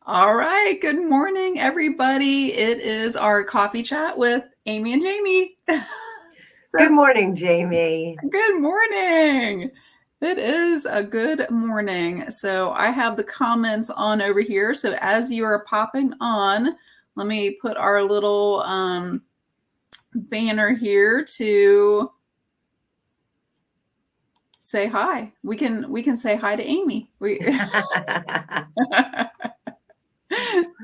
All right. Good morning, everybody. It is our coffee chat with Amy and Jamie. Good So, morning, Jamie. good morning. It is a good morning. So, I have the comments on over here. So, as you are popping on, let me put our little banner here to say hi. We can say hi to Amy. Well,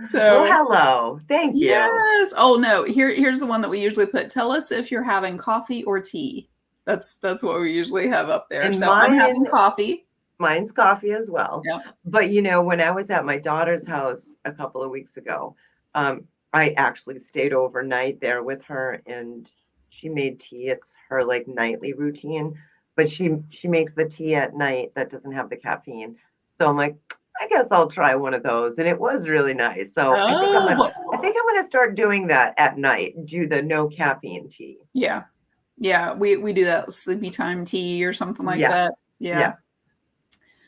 So hello. Thank you. yes. Oh no. Here's the one that we usually put. Tell us if you're having coffee or tea. That's what we usually have up there. And So I'm having coffee. mine's coffee as well. Yep. But when I was at my daughter's house a couple of weeks ago, I actually stayed overnight there with her and she made tea. It's her like nightly routine, but she makes the tea at night that doesn't have the caffeine. So I'm like, I guess I'll try one of those. And it was really nice. So Oh, what? I think I'm gonna start doing that at night, do the no caffeine tea. Yeah. Yeah. We do that sleepy time tea or something like Yeah, that. Yeah. yeah,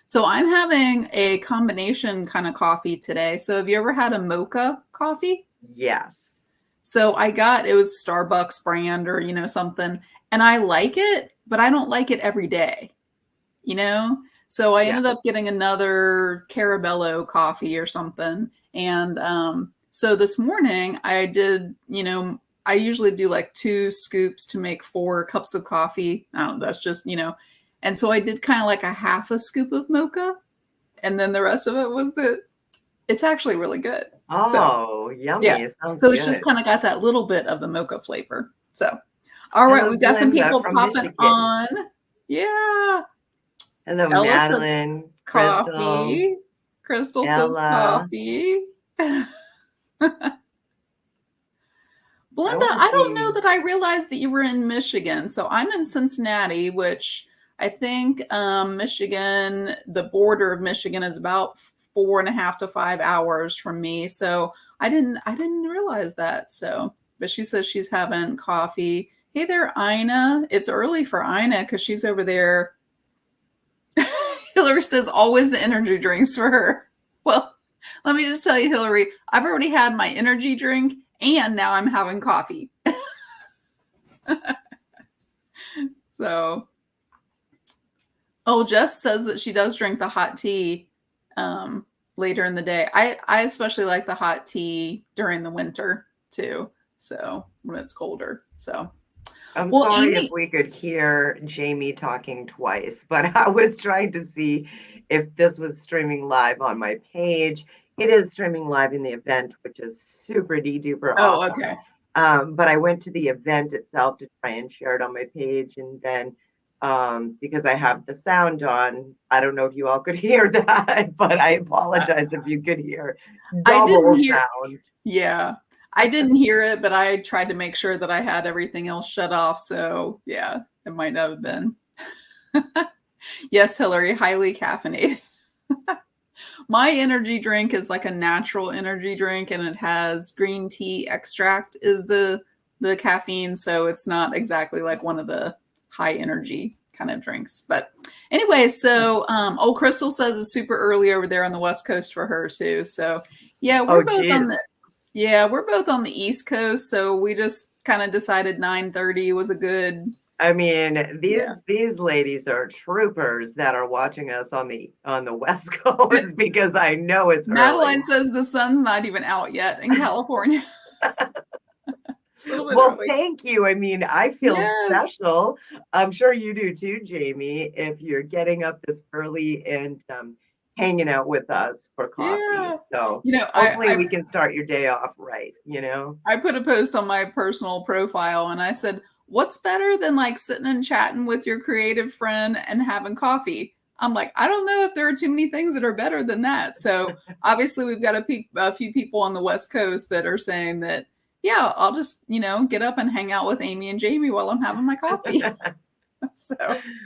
So I'm having a combination kind of coffee today. So have you ever had a mocha coffee? yes. So I got it was Starbucks brand or something, and I like it, but I don't like it every day. you know? So I Yeah. ended up getting another Carabello coffee or something. And so this morning I did, I usually do like 2 scoops to make 4 cups of coffee. I don't know, that's just. And so I did kind of like a half a scoop of mocha. And then the rest of it was it's actually really good. So Oh, yeah. yummy. Sounds So it's just good. kind of got that little bit of the mocha flavor. So, all right, Hello, we've got some Glenda people from popping Michigan. on. Yeah. Hello, Ella says Madeline, Crystal, coffee. Crystal says Ella. coffee. I Belinda, want to I don't know see. that I realized that you were in Michigan. So I'm in Cincinnati, which I think Michigan, the border of Michigan is about 4.5 to 5 hours from me. So I didn't realize that. So, but she says she's having coffee. Hey there, Ina. It's early for Ina because she's over there. Hillary says always the energy drinks for her. Well, let me just tell you, Hillary, I've already had my energy drink and now I'm having coffee. So, oh, Jess says that she does drink the hot tea later in the day. I especially like the hot tea during the winter too. So when it's colder. So, I'm well, sorry if Amy, we could hear Jamie talking twice, but I was trying to see if this was streaming live on my page. It is streaming live in the event, which is super duper oh, awesome. okay. But I went to the event itself to try and share it on my page, and then because I have the sound on, I don't know if you all could hear that, but I I, apologize if you could hear I didn't double hear, sound. yeah, I didn't hear it, but I tried to make sure that I had everything else shut off. So, yeah, it might not have been. Yes, Hillary, highly caffeinated. My energy drink is like a natural energy drink and it has green tea extract is the caffeine, so it's not exactly like one of the high energy kind of drinks. But anyway, so old Crystal says it's super early over there on the West Coast for her too. So yeah, Oh, we're both on the geez. yeah, we're both on the East Coast, so we just kind of decided 9:30 was a good I mean, yeah. these ladies are troopers that are watching us on the West Coast because I know it's Madeline early. says the sun's not even out yet in California. A little bit Well, early. thank you. I mean, I feel Yes. special. I'm sure you do too, Jamie, if you're getting up this early and hanging out with us for coffee. Yeah. So You know, I, hopefully I we can start your day off right? I put a post on my personal profile and I said, "What's better than like sitting and chatting with your creative friend and having coffee?" I'm like, I don't know if there are too many things that are better than that. So obviously, we've got a few people on the West Coast that are saying that, yeah, I'll just get up and hang out with Amy and Jamie while I'm having my coffee. So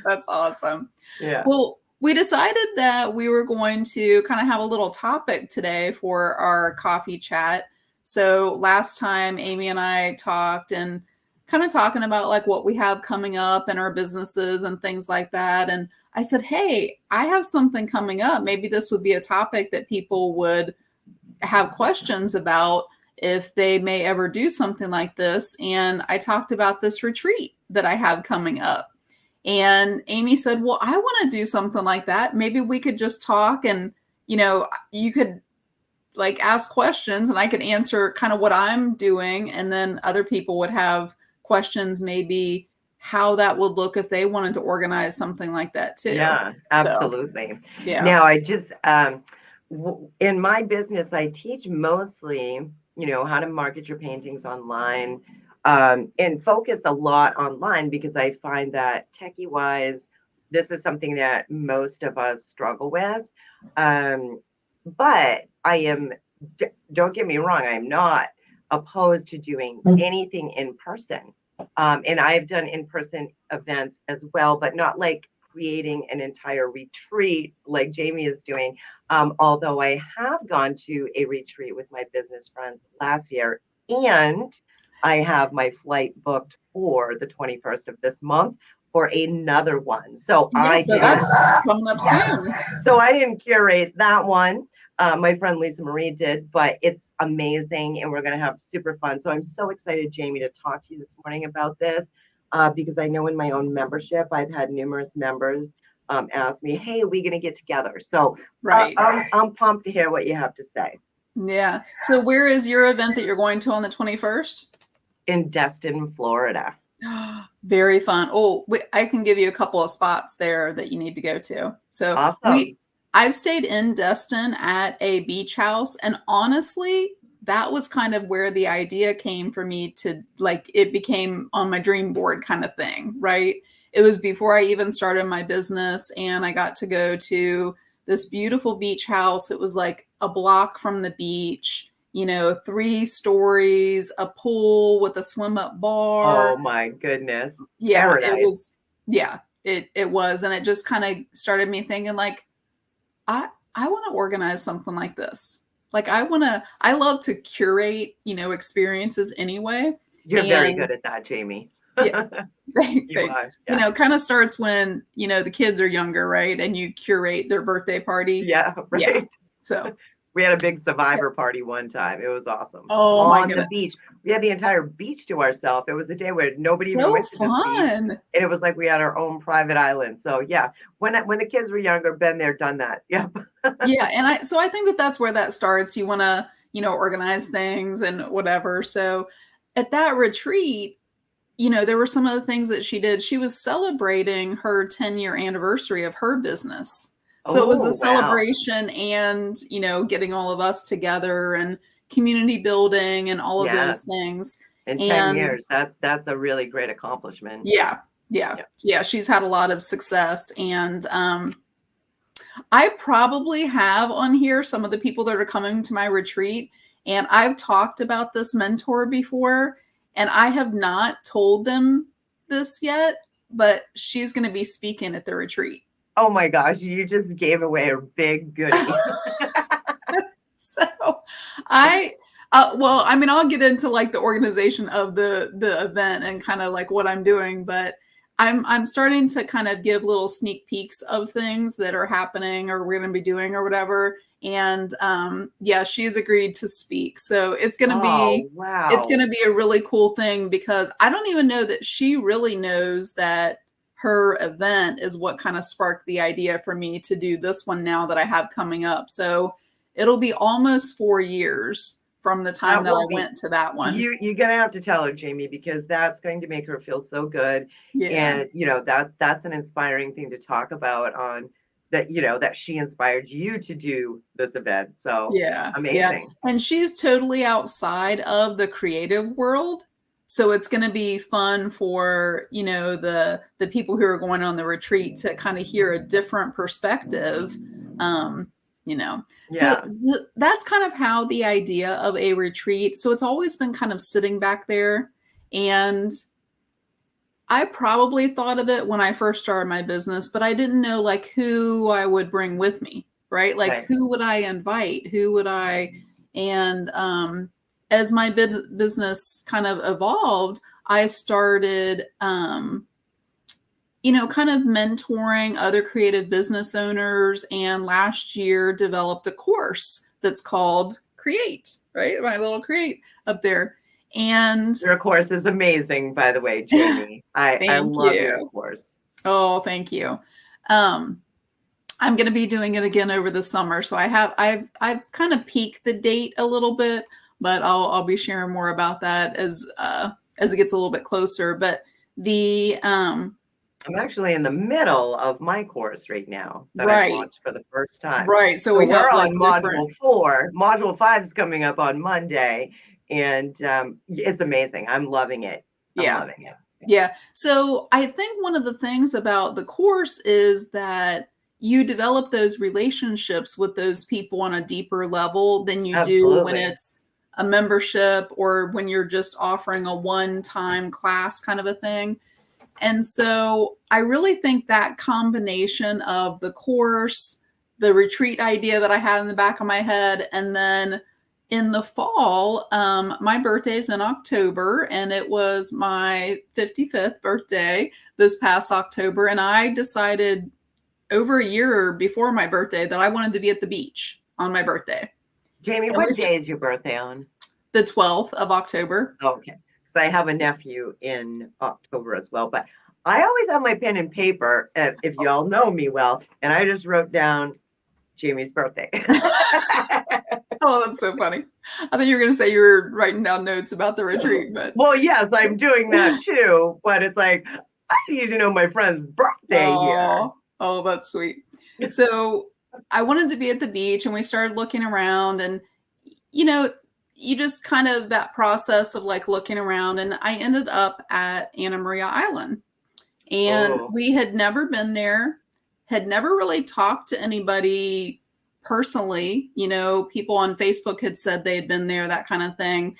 that's awesome. Yeah. Well, we decided that we were going to kind of have a little topic today for our coffee chat. So last time Amy and I talked and kind of talking about like what we have coming up in our businesses and things like that. And I said, hey, I have something coming up. Maybe this would be a topic that people would have questions about if they may ever do something like this. And I talked about this retreat that I have coming up. And Amy said, well, I want to do something like that. Maybe we could just talk and, you could like ask questions and I could answer kind of what I'm doing. And then other people would have questions, maybe how that would look if they wanted to organize something like that too. Yeah, So, absolutely. yeah. Now, I just, in my business, I teach mostly, how to market your paintings online, and focus a lot online because I find that techie wise, this is something that most of us struggle with. But don't get me wrong, I am not opposed to doing anything in person. And I've done in-person events as well, but not like creating an entire retreat like Jamie is doing. Although I have gone to a retreat with my business friends last year, and I have my flight booked for the 21st of this month for another one. So that's coming up soon. So I didn't curate that one. My friend Lisa Marie did, but it's amazing and we're going to have super fun. So I'm so excited, Jamie, to talk to you this morning about this because I know in my own membership, I've had numerous members ask me, hey, are we going to get together? So right. I'm pumped to hear what you have to say. Yeah. So where is your event that you're going to on the 21st? In Destin, Florida. Very fun. Oh, I can give you a couple of spots there that you need to go to. So awesome. I've stayed in Destin at a beach house, and honestly, that was kind of where the idea came for me to like, it became on my dream board kind of thing, right? It was before I even started my business, and I got to go to this beautiful beach house. It was like a block from the beach, 3 stories, a pool with a swim up bar. Oh my goodness. Yeah, Paradise. it was. Yeah, it was. And it just kind of started me thinking like, I want to organize something like this. Like I love to curate, experiences anyway. You're very good at that, Jamie. Yeah. Thanks. Yeah. Kind of starts when, the kids are younger, right? And you curate their birthday party. Yeah, right. Yeah. So we had a big survivor party one time. It was awesome. Oh my goodness. On the beach. We had the entire beach to ourselves. It was a day where nobody so even went to fun. this beach. And it was like we had our own private island. So yeah, when the kids were younger, been there, done that. Yep. Yeah. And I think that's where that starts. You want to, organize things and whatever. So at that retreat, there were some of the things that she did. She was celebrating her 10-year anniversary of her business. So it was a celebration and, getting all of us together and community building and all of those things. In 10 years, that's a really great accomplishment. Yeah. She's had a lot of success. And I probably have on here some of the people that are coming to my retreat. And I've talked about this mentor before, and I have not told them this yet, but she's going to be speaking at the retreat. Oh my gosh, you just gave away a big goodie. So I'll get into like the organization of the event and kind of like what I'm doing, but I'm starting to kind of give little sneak peeks of things that are happening or we're going to be doing or whatever. And she's agreed to speak. So it's going to be, it's going to be a really cool thing because I don't even know that she really knows that her event is what kind of sparked the idea for me to do this one now that I have coming up. So it'll be almost 4 years from the time that I went to that one. You're going to have to tell her, Jamie, because that's going to make her feel so good. Yeah. And, that's an inspiring thing to talk about on that, that she inspired you to do this event. So yeah, amazing. Yeah. And she's totally outside of the creative world. So it's going to be fun for, the people who are going on the retreat to kind of hear a different perspective, So that's kind of how the idea of a retreat. So it's always been kind of sitting back there. And I probably thought of it when I first started my business, but I didn't know like who I would bring with me, right? Like who would I invite? And as my business kind of evolved, I started, kind of mentoring other creative business owners. And last year developed a course that's called create, right? My little create up there. And Your course is amazing, by the way, Jamie. I thank love your you. course. Oh, thank you. Um, I'm going to be doing it again over the summer. So I've kind of peaked the date a little bit, but I'll be sharing more about that as it gets a little bit closer. But the I'm actually in the middle of my course right now that I've right, launched for the first time. right. So So we have we're like on different. module 4. Module 5 is coming up on Monday, and it's amazing. I'm loving it. I'm Yeah. loving it. Yeah. So I think one of the things about the course is that you develop those relationships with those people on a deeper level than you do when Absolutely. it's a membership or when you're just offering a one-time class kind of a thing. And so I really think that combination of the course, the retreat idea that I had in the back of my head, and then in the fall, my birthday's in October, and it was my 55th birthday this past October. And I decided over a year before my birthday that I wanted to be at the beach on my birthday. Jamie, And we what day is your birthday on? the 12th of October. Okay. Because I have a nephew in October as well. But I always have my pen and paper, if y'all know me well, and I just wrote down Jamie's birthday. Oh, that's so funny. I thought you were going to say you were writing down notes about the retreat, but Well, yes, I'm doing that too. But it's like, I need to know my friend's birthday here. oh, that's sweet. So I wanted to be at the beach and we started looking around and, you know, you just kind of that process of like looking around and I ended up at Anna Maria Island and Oh, we had never been there, had never really talked to anybody personally. You know, people on Facebook had said they had been there, that kind of thing.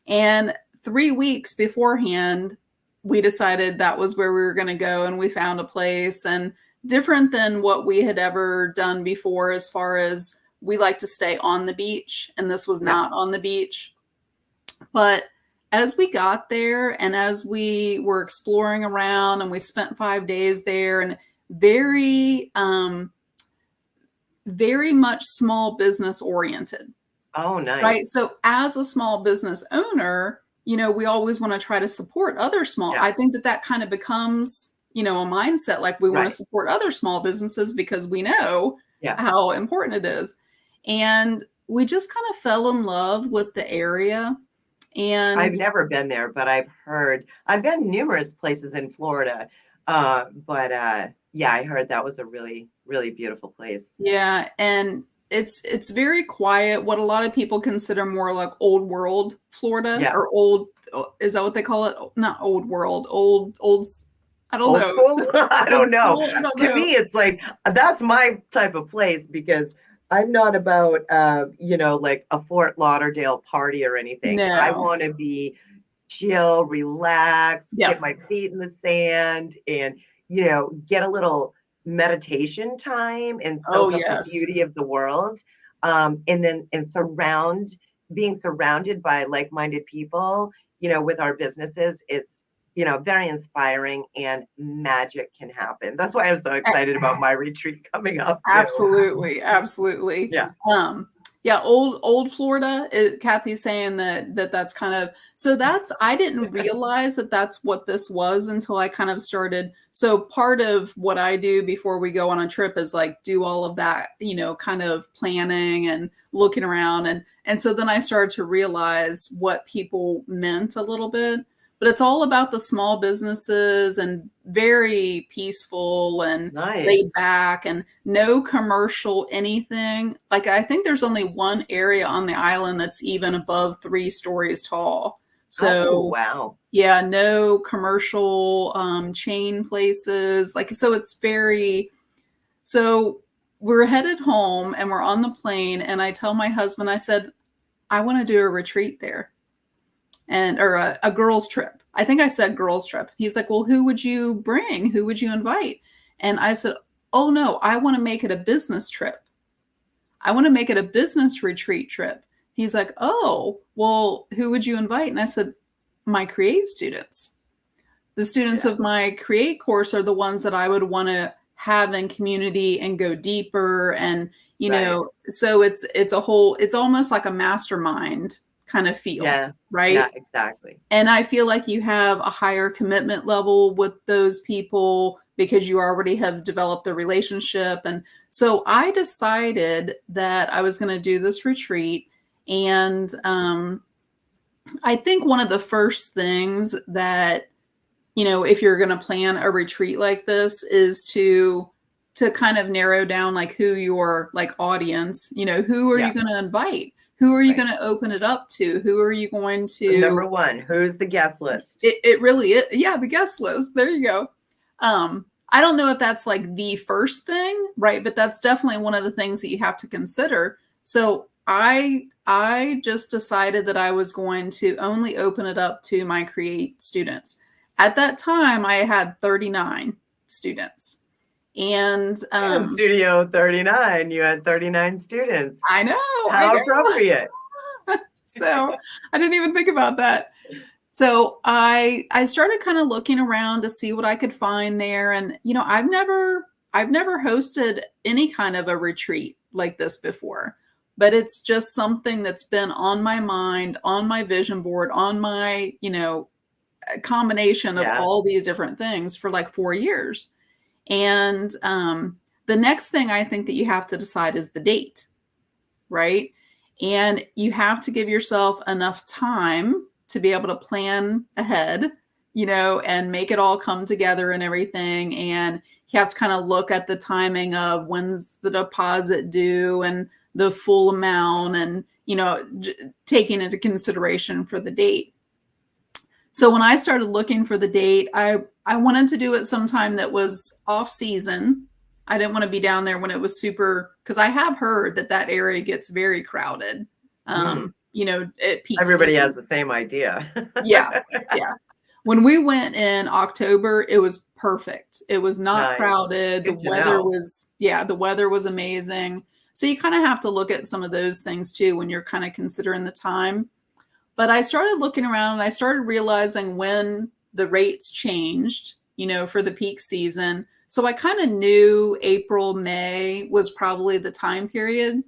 And 3 weeks beforehand, we decided that was where we were going to go and we found a place and different than what we had ever done before as far as we like to stay on the beach and this was yeah. not on the beach. But as we got there and as we were exploring around and we spent 5 days there and very very much small business oriented. Oh, Right. nice. So as a small business owner, you know, we always want to try to support other small. Yeah. I think that that kind of becomes, you know, a mindset like we want to Right. support other small businesses because we know Yeah. how important it is. And we just kind of fell in love with the area. I've And never been there, but I've heard, I've been numerous places in Florida. But yeah, I heard that was a really, really beautiful place. yeah, and it's very quiet. What a lot of people consider more like old world Florida Yeah. or old, is that what they call it? Not old world, old. I don't Old know. school? I Old don't know. school. I don't To know. me, it's like that's my type of place because I'm not about like a Fort Lauderdale party or anything. I No. want to be chill, relax, get Yep. my feet in the sand and get a little meditation time and Oh soak up the yes. beauty of the world. And being surrounded by like-minded people, with our businesses, it's very inspiring and magic can happen. That's why I'm so excited about my retreat coming up too. Absolutely, absolutely. Yeah. Yeah, old Florida. Kathy's saying that's kind of so that's I didn't realize that that's what this was until I kind of started. So part of what I do before we go on a trip is like do all of that, you know, kind of planning and looking around and so then I started to realize what people meant a little bit but it's all about the small businesses and very peaceful and Nice. laid back and no commercial anything. Like I think there's only one area on the island that's even above 3 stories tall. Oh, So wow. yeah, no commercial chain places. Like so it's very so we're headed home and we're on the plane and I tell my husband, I said, I want to do a retreat there and or a girls trip. I think I said girls trip. He's like, well, who would you bring? Who would you invite? And I said, oh no, I want to make it a business trip. I want to make it a business retreat trip. He's like, oh, well, who would you invite? And I said, my Create students. The students Yeah. of my Create course are the ones that I would want to have in community and go deeper and Right. So it's almost like a mastermind kind of feel, Yeah. Yeah, right? exactly. And I feel like you have a higher commitment level with those people because you already have developed the relationship. And so I decided that I was going to do this retreat. And I think one of the first things that, if you're going to plan a retreat like this is to kind of narrow down like who your like audience, who are Yeah. you going to invite? Who are you Right. going to open it up to? Who are you going So number to one, who's the guest list? it really is. Yeah, the guest list. There you go. I don't know if that's like the first thing, right? But that's definitely one of the things that you have to consider. So I just decided that I was going to only open it up to my Create students. At that time, I had 39 students. And In Studio 39, you had 39 students. I know. How appropriate. So I didn't even think about that. So I started kind of looking around to see what I could find there. And I've never hosted any kind of a retreat like this before, but it's just something that's been on my mind, on my vision board, on my, a combination of Yeah. all these different things for like 4 years. And the next thing I think that you have to decide is the date, right? And you have to give yourself enough time to be able to plan ahead, and make it all come together and everything. And you have to kind of look at the timing of when's the deposit due and the full amount and, taking into consideration for the date. So when I started looking for the date, I wanted to do it sometime that was off season. I didn't want to be down there when it was super, because I have heard that area gets very crowded. At peak Everybody season. has the same idea. Yeah, yeah. When we went in October, it was perfect. It was not Nice. crowded. Good The to weather know. the weather was amazing. So you kind of have to look at some of those things too when you're kind of considering the time. But I started looking around and I started realizing when the rates changed, for the peak season. So I kind of knew April, May was probably the time period.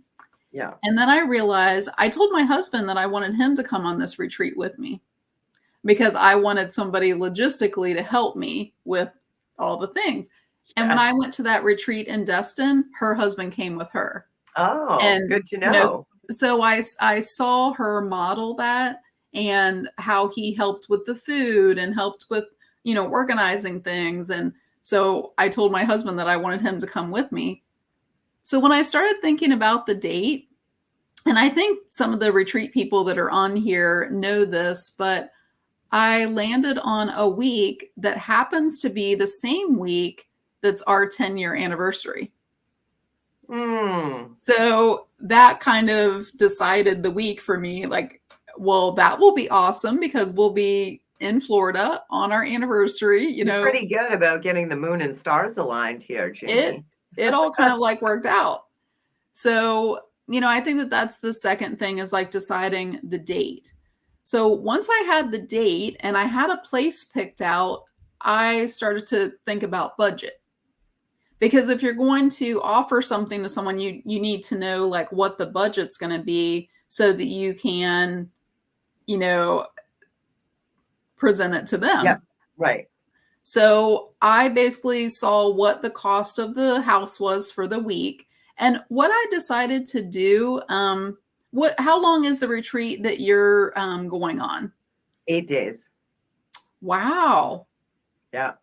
Yeah. And then I realized I told my husband that I wanted him to come on this retreat with me because I wanted somebody logistically to help me with all the things. And when I went to that retreat in Destin, her husband came with her. Oh, And, good to know. So I saw her model that and how he helped with the food and helped with, organizing things. And so I told my husband that I wanted him to come with me. So when I started thinking about the date, and I think some of the retreat people that are on here know this, but I landed on a week that happens to be the same week that's our 10-year anniversary. So that kind of decided the week for me, like, well, that will be awesome because we'll be in Florida on our anniversary. You're pretty good about getting the moon and stars aligned here, Jamie. It all kind of like worked out. So, I think that that's the second thing is like deciding the date. So once I had the date and I had a place picked out, I started to think about budget. Because if you're going to offer something to someone, you need to know like what the budget's going to be so that you can, present it to them. Yeah, right. So I basically saw what the cost of the house was for the week. And what I decided to do, how long is the retreat that you're going on? 8 days. Wow. Yeah.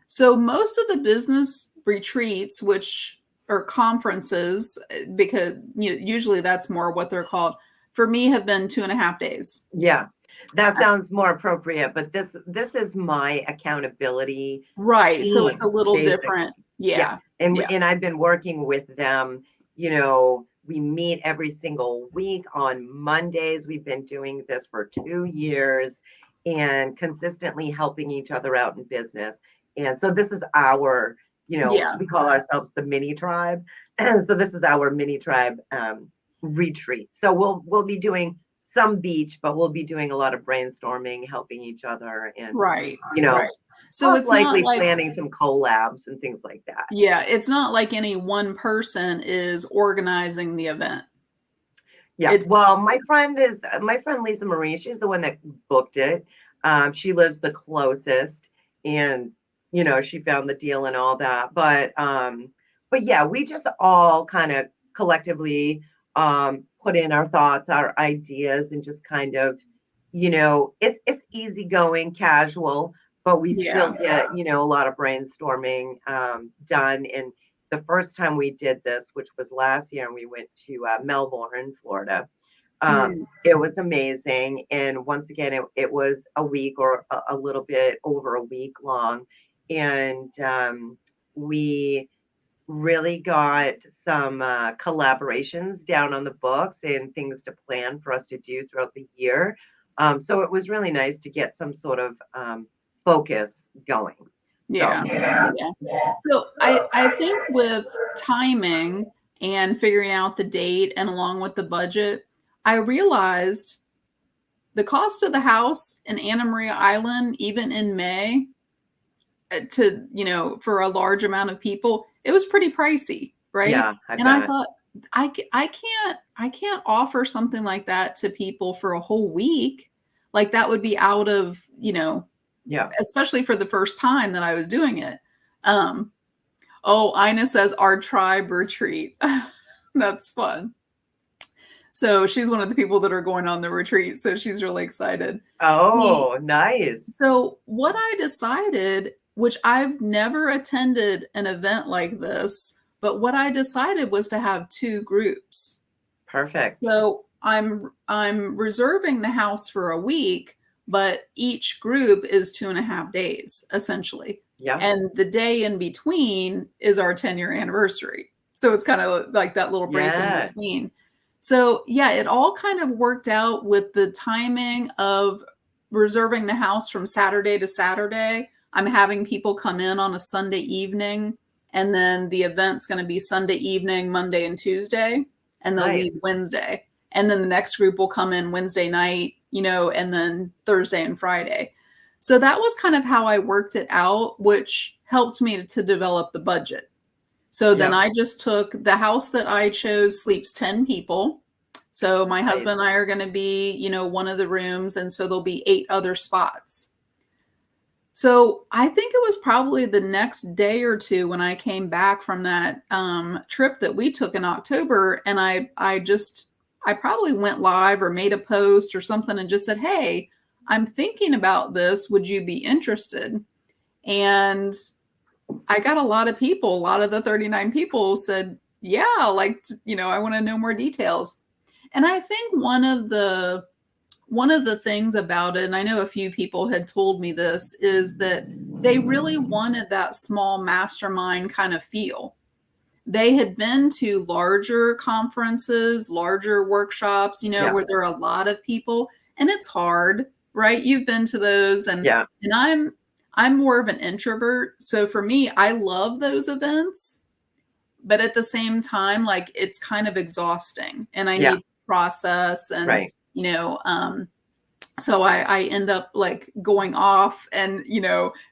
So most of the business retreats, which are conferences, because usually that's more what they're called, for me have been 2.5 days. Yeah. That sounds more appropriate, but this is my accountability. Right. Team, so it's a little basically. different. Yeah. And I've been working with them, we meet every single week on Mondays. We've been doing this for 2 years and consistently helping each other out in business. And so this is our, we call ourselves the mini tribe. And so this is our mini tribe retreat. So we'll be doing some beach, but we'll be doing a lot of brainstorming, helping each other, and, Right. you know, Right. So most it's not likely like, planning some collabs and things like that. yeah, it's not like any one person is organizing the event. Yeah. It's Well, my friend Lisa Marie. She's the one that booked it. She lives the closest, and she found the deal and all that. But yeah, we just all kind of collectively put in our thoughts, our ideas, and just kind of, it's easygoing, casual, but we still yeah. get a lot of brainstorming done. And the first time we did this, which was last year, and we went to Melbourne, Florida. Mm, It was amazing. And once again, it was a week or a little bit over a week long. And we really got some collaborations down on the books and things to plan for us to do throughout the year. So it was really nice to get some sort of focus going. So, yeah. Yeah. So I think with timing and figuring out the date and along with the budget, I realized the cost of the house in Anna Maria Island, even in May, to, for a large amount of people, it was pretty pricey, right? yeah, I And I bet. thought, I can't offer something like that to people for a whole week. Like that would be out of, Yeah. especially for the first time that I was doing it. Um, oh, Ina says our tribe retreat. That's fun. So she's one of the people that are going on the retreat. So she's really excited. The Oh, nice. So what I decided, which I've never attended an event like this, but what I decided was to have two groups. Perfect. So I'm reserving the house for a week, but each group is 2.5 days essentially. Yeah. And the day in between is our 10-year anniversary. So it's kind of like that little break in Yeah. between. So yeah, it all kind of worked out with the timing of reserving the house from Saturday to Saturday. I'm having people come in on a Sunday evening, and then the event's going to be Sunday evening, Monday and Tuesday, and they'll leave Nice. Wednesday. And then the next group will come in Wednesday night, and then Thursday and Friday. So that was kind of how I worked it out, which helped me to develop the budget. So then Yep. I just took the house that I chose sleeps 10 people. So my Nice. husband and I are going to be, one of the rooms. And so there'll be 8 other spots. So I think it was probably the next day or two when I came back from that trip that we took in October. And I probably went live or made a post or something and just said, hey, I'm thinking about this. Would you be interested? And I got a lot of people, a lot of the 39 people said, yeah, I want to know more details. And I think one of the things about it, and I know a few people had told me this, is that they really wanted that small mastermind kind of feel. They had been to larger conferences, larger workshops, Yeah. where there are a lot of people, and it's hard, right? You've been to those, and Yeah. and I'm more of an introvert. So for me, I love those events, but at the same time, like it's kind of exhausting and I Yeah. need to process and, Right. So I end up like going off and,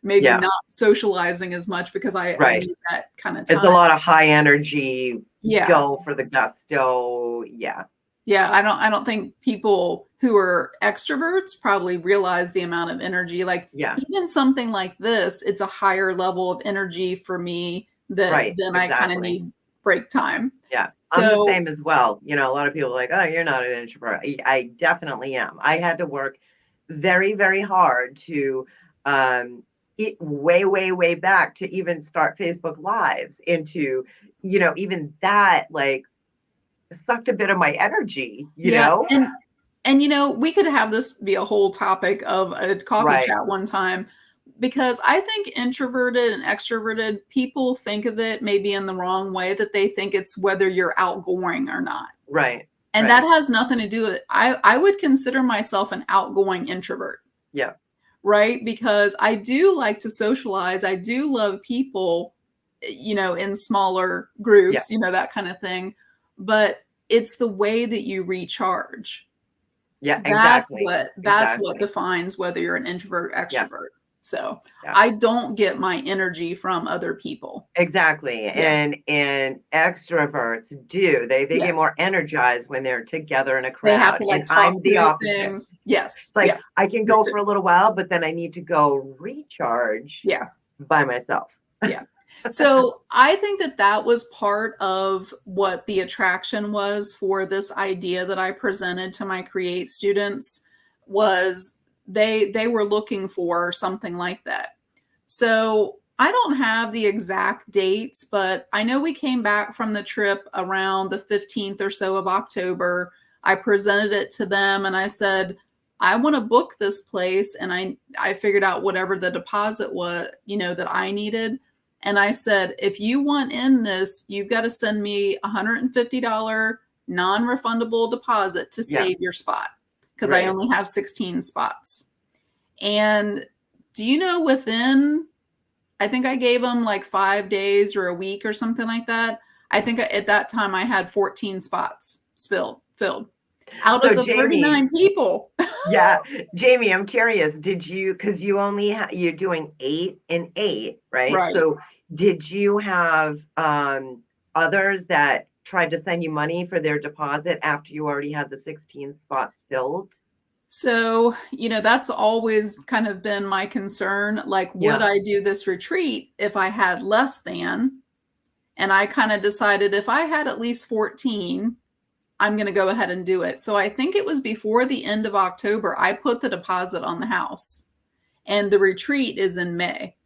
maybe Yeah. not socializing as much because I Right. need that kind of It's a time. lot of high energy, Yeah. go for the gusto. Yeah. Yeah. I don't think people who are extroverts probably realize the amount of energy. Like Yeah. even something like this, it's a higher level of energy for me that Right. then I kind of Exactly. need break time. Yeah. I'm the So same as well. A lot of people are like, oh, you're not an introvert. I definitely am. I had to work very, very hard to way, way, way back to even start Facebook Lives into, even that like sucked a bit of my energy, yeah, and we could have this be a whole topic of a coffee Right. chat one time because I think introverted and extroverted people think of it maybe in the wrong way, that they think it's whether you're outgoing or not. Right. And Right. that has nothing to do with it. I would consider myself an outgoing introvert. Yeah. Right? Because I do like to socialize. I do love people, in smaller groups, Yeah. that kind of thing. But it's the way that you recharge. Yeah, That's exactly. what Exactly. defines whether you're an introvert or Yeah. extrovert. So Yeah. I don't get my energy from other people. Exactly. Yeah. And extroverts do. They get Yes. more energized when they're together in a They have crowd. to And like talk I'm the through opposite. things. Yes. It's like Yeah. I can Me go too. for a little while, but then I need to go recharge Yeah. by myself. Yeah. So I think that that was part of what the attraction was for this idea that I presented to my Create students was they were looking for something like that. So I don't have the exact dates, but I know we came back from the trip around the 15th or so of October. I presented it to them and I said, I want to book this place. And I figured out whatever the deposit was, that I needed. And I said, if you want in this, you've got to send me $150 non-refundable deposit to Yeah. save your spot because I Right. only have 16 spots. And do you know within, I think I gave them like 5 days or a week or something like that. I think at that time I had 14 spots filled out So of the Jamie, 39 people. yeah, Jamie, I'm curious, did you, because you only you're doing 8 and 8, right? Right. So did you have others that tried to send you money for their deposit after you already had the 16 spots filled? So, that's always kind of been my concern. Like, would Yeah. I do this retreat if I had less than? And I kind of decided if I had at least 14, I'm going to go ahead and do it. So I think it was before the end of October, I put the deposit on the house and the retreat is in May.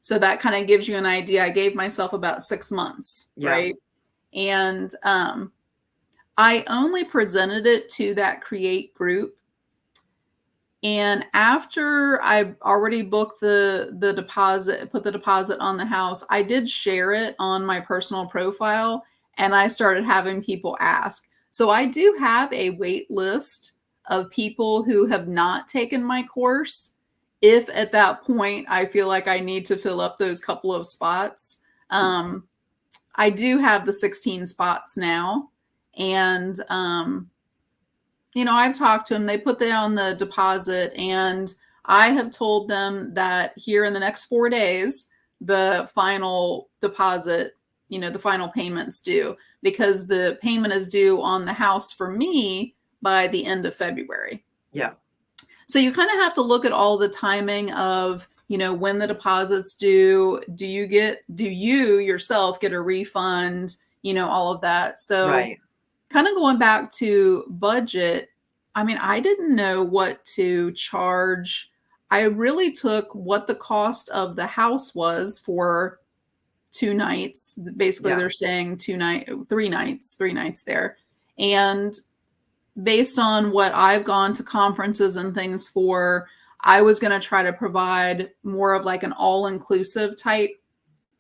So that kind of gives you an idea. I gave myself about 6 months, Yeah. right? And I only presented it to that Create group. And after I already booked the deposit, put the deposit on the house, I did share it on my personal profile and I started having people ask. So I do have a wait list of people who have not taken my course. If at that point I feel like I need to fill up those couple of spots, I do have the 16 spots now. And I've talked to them. They put down the deposit, and I have told them that here in the next 4 days, the final deposit, the final payment's due because the payment is due on the house for me by the end of February. Yeah. So you kind of have to look at all the timing of, when the deposit's due. Do you yourself get a refund? All of that. So Right. kind of going back to budget, I mean, I didn't know what to charge. I really took what the cost of the house was for 2 nights. Basically, Yeah. they're staying 3 nights there. And based on what I've gone to conferences and things for, I was going to try to provide more of like an all-inclusive type,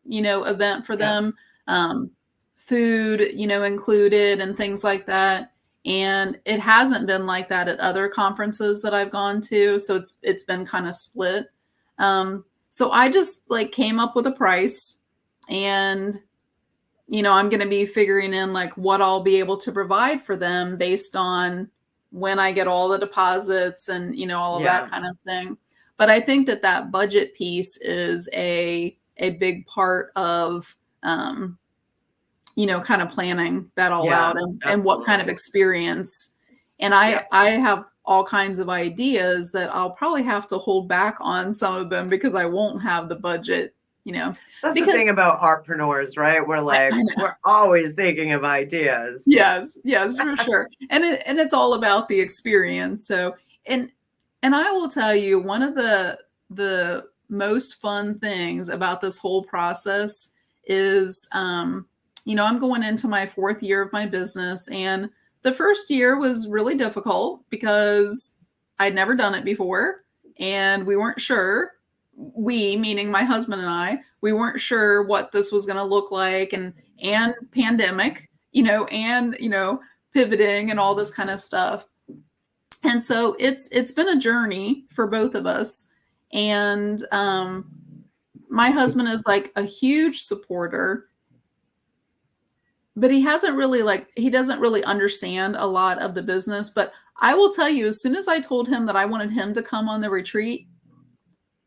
event for Yeah. them. Food, included and things like that. And it hasn't been like that at other conferences that I've gone to. So it's been kind of split. So I just like came up with a price and I'm going to be figuring in like what I'll be able to provide for them based on when I get all the deposits and, all of Yeah. that kind of thing. But I think that budget piece is a big part of, kind of planning that all Yeah. out and what kind of Absolutely. experience. And Yeah. I have all kinds of ideas that I'll probably have to hold back on some of them because I won't have the budget, That's the because thing about entrepreneurs, right? We're like, I know. we're always thinking of ideas. Yes, for sure. And it's all about the experience. So, and I will tell you one of the most fun things about this whole process is I'm going into my 4th year of my business and the first year was really difficult because I'd never done it before and we weren't sure, we meaning my husband and I, we weren't sure what this was going to look like and pandemic, and pivoting and all this kind of stuff. And so it's been a journey for both of us. And my husband is like a huge supporter, but he doesn't really understand a lot of the business, but I will tell you, as soon as I told him that I wanted him to come on the retreat,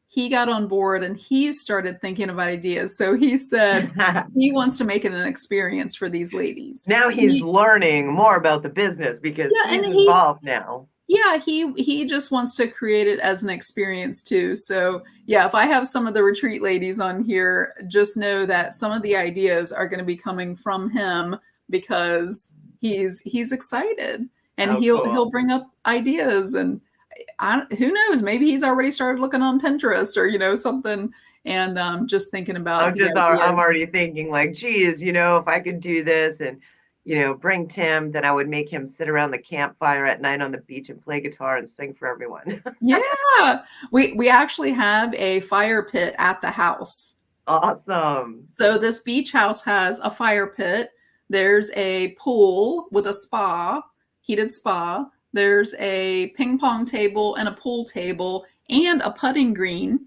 he got on board and he started thinking of ideas. So he said he wants to make it an experience for these ladies. Now he's learning more about the business because he's involved now. Yeah, he just wants to create it as an experience too. So yeah, if I have some of the retreat ladies on here, just know that some of the ideas are going to be coming from him because he's excited and he'll bring up ideas and who knows, maybe he's already started looking on Pinterest or something and just thinking about I'm already thinking like, geez, if I could do this and bring Tim, then I would make him sit around the campfire at night on the beach and play guitar and sing for everyone. Yeah, we actually have a fire pit at the house. Awesome. So this beach house has a fire pit. There's a pool with a spa, heated spa. There's a ping pong table and a pool table and a putting green.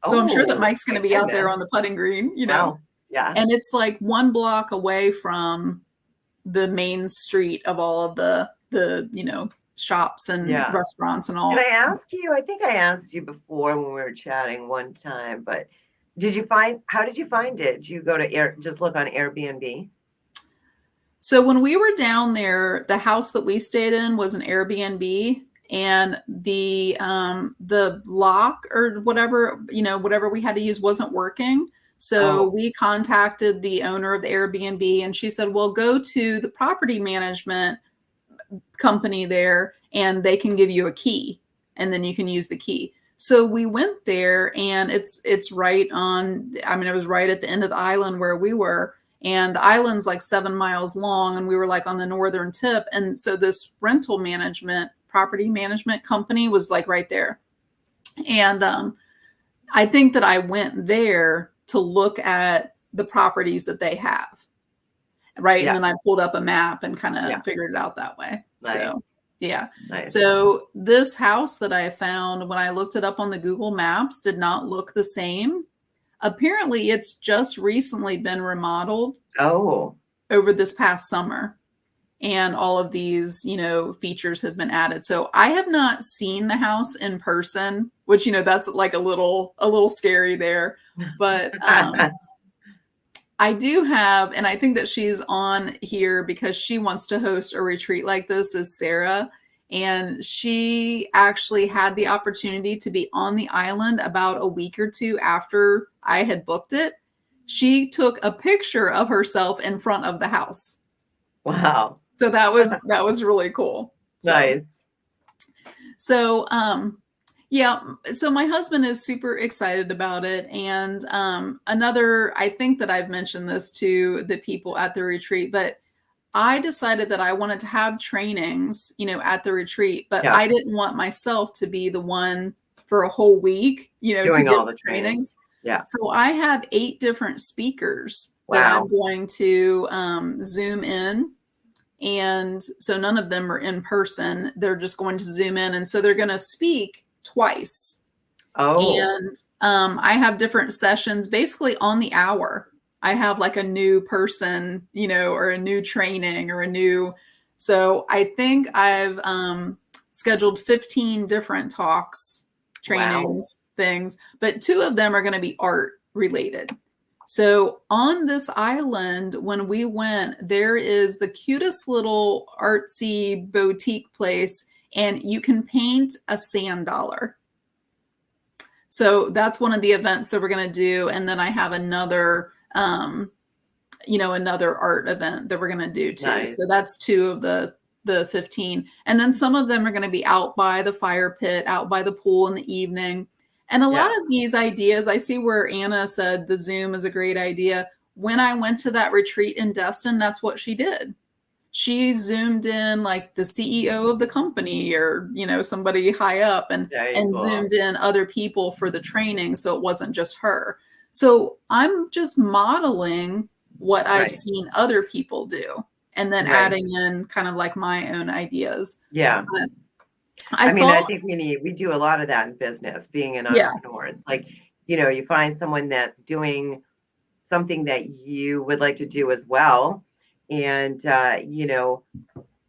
So I'm sure that Mike's going to be out there on the putting green, Wow. Yeah. And it's like 1 block away from the main street of all of the shops and restaurants and all. Did I ask you? I think I asked you before when we were chatting one time, but how did you find it? Did you go to just look on Airbnb? So when we were down there, the house that we stayed in was an Airbnb, and the lock or whatever we had to use wasn't working. So we contacted the owner of the Airbnb and she said, well, go to the property management company there and they can give you a key and then you can use the key. So we went there and it's right on, it was right at the end of the island where we were. And the island's like 7 miles long and we were like on the northern tip. And so this property management company was like right there. And I think that I went there to look at the properties that they have. Right. Yeah. And then I pulled up a map and kind of figured it out that way. Nice. So yeah. Nice. So this house that I found when I looked it up on the Google Maps did not look the same. Apparently it's just recently been remodeled over this past summer. And all of these, features have been added. So I have not seen the house in person, which, that's like a little scary there. But I do have, and I think that she's on here because she wants to host a retreat like this, is Sarah. And she actually had the opportunity to be on the island about a week or two after I had booked it. She took a picture of herself in front of the house. Wow. So that was really cool. Nice. So so my husband is super excited about it. And I think that I've mentioned this to the people at the retreat, but I decided that I wanted to have trainings, at the retreat, but I didn't want myself to be the one for a whole week, doing all the trainings. Yeah. So I have 8 different speakers that I'm going to Zoom in. And so none of them are in person. They're just going to Zoom in. And so they're going to speak twice. And I have different sessions basically on the hour. I have like a new person, or a new training or so I think I've scheduled 15 different talks, trainings, things, but 2 of them are going to be art related. So on this island, when we went, there is the cutest little artsy boutique place, and you can paint a sand dollar. So that's one of the events that we're going to do. And then I have another, another art event that we're going to do too. Nice. So that's 2 of the 15. And then some of them are going to be out by the fire pit, out by the pool in the evening. And a lot of these ideas, I see where Anna said the Zoom is a great idea. When I went to that retreat in Destin, that's what she did. She Zoomed in like the CEO of the company or, somebody high up and Zoomed in other people for the training. So it wasn't just her. So I'm just modeling what I've seen other people do and then adding in kind of like my own ideas. Yeah. But I think we do a lot of that in business, being an entrepreneur. It's like, you find someone that's doing something that you would like to do as well. And,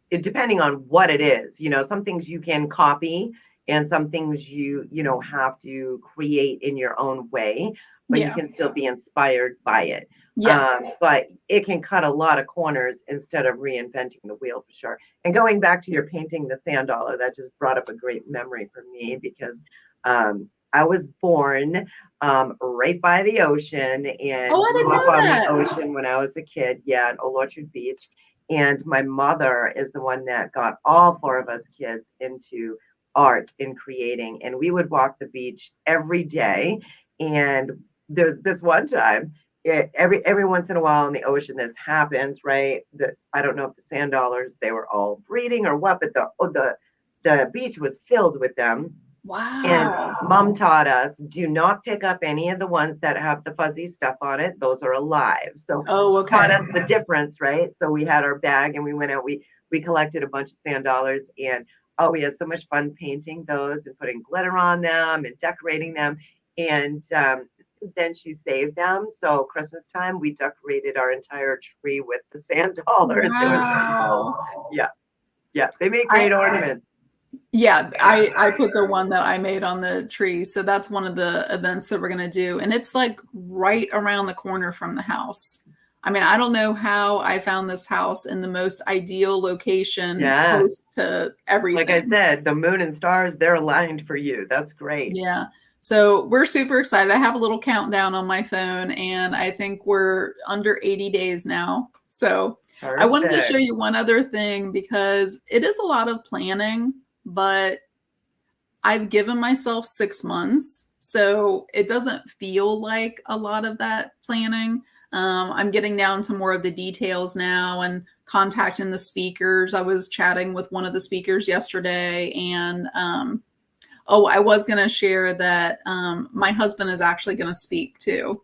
depending on what it is, some things you can copy and some things you have to create in your own way, but you Yeah. can still be inspired by it. Yes. But it can cut a lot of corners instead of reinventing the wheel for sure. And going back to your painting the sand dollar, that just brought up a great memory for me because I was born right by the ocean and Oh, I didn't grew up know on the that. ocean when I was a kid. Yeah, in Old Orchard Beach. And my mother is the one that got all four of us kids into art and creating. And we would walk the beach every day. And there's this one time, every once in a while in the ocean, this happens, right? I don't know if the sand dollars, they were all breeding or what, but the beach was filled with them. And Wow. mom taught us, do not pick up any of the ones that have the fuzzy stuff on it. Those are alive. So Oh, she taught okay. us the difference, right? So we had our bag and we went out, we collected a bunch of sand dollars and we had so much fun painting those and putting glitter on them and decorating them. And then she saved them. So Christmas time, we decorated our entire tree with the sand dollars. It was really Wow. cool. Yeah. Yeah. They make I great ornaments. Yeah, I put the one that I made on the tree. So that's one of the events that we're going to do. And it's like right around the corner from the house. I mean, I don't know how I found this house in the most ideal location, Yeah. close to everything. Like I said, the moon and stars, they're aligned for you. That's great. Yeah. So we're super excited. I have a little countdown on my phone, and I think we're under 80 days now. So I wanted to show Perfect. you one other thing because it is a lot of planning, but I've given myself 6 months. So it doesn't feel like a lot of that planning. I'm getting down to more of the details now and contacting the speakers. I was chatting with one of the speakers yesterday, and I was going to share that my husband is actually going to speak too.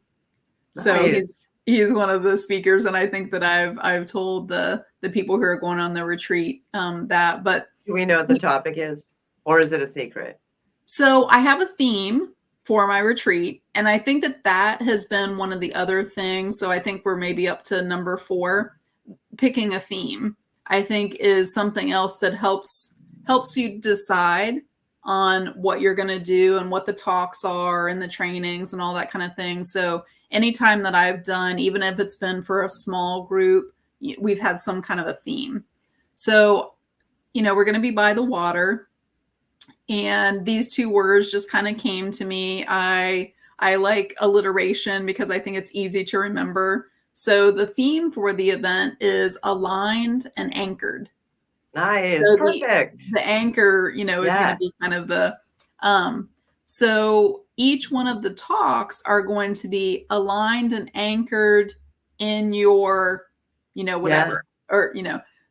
So Nice. he's one of the speakers, and I think that I've told the people who are going on the retreat that. But Do we know what the topic is? Or is it a secret? so I have a theme for my retreat, and I think that that has been one of the other things. So I think we're maybe up to number 4. Picking a theme, I think, is something else that helps you decide on what you're going to do and what the talks are and the trainings and all that kind of thing. So anytime that I've done, even if it's been for a small group, we've had some kind of a theme. So, we're going to be by the water. And these 2 words just kind of came to me. I like alliteration because I think it's easy to remember. So the theme for the event is aligned and anchored. Nice. So Perfect. the anchor, is going to Yes. be kind of the so each one of the talks are going to be aligned and anchored in your, whatever, or,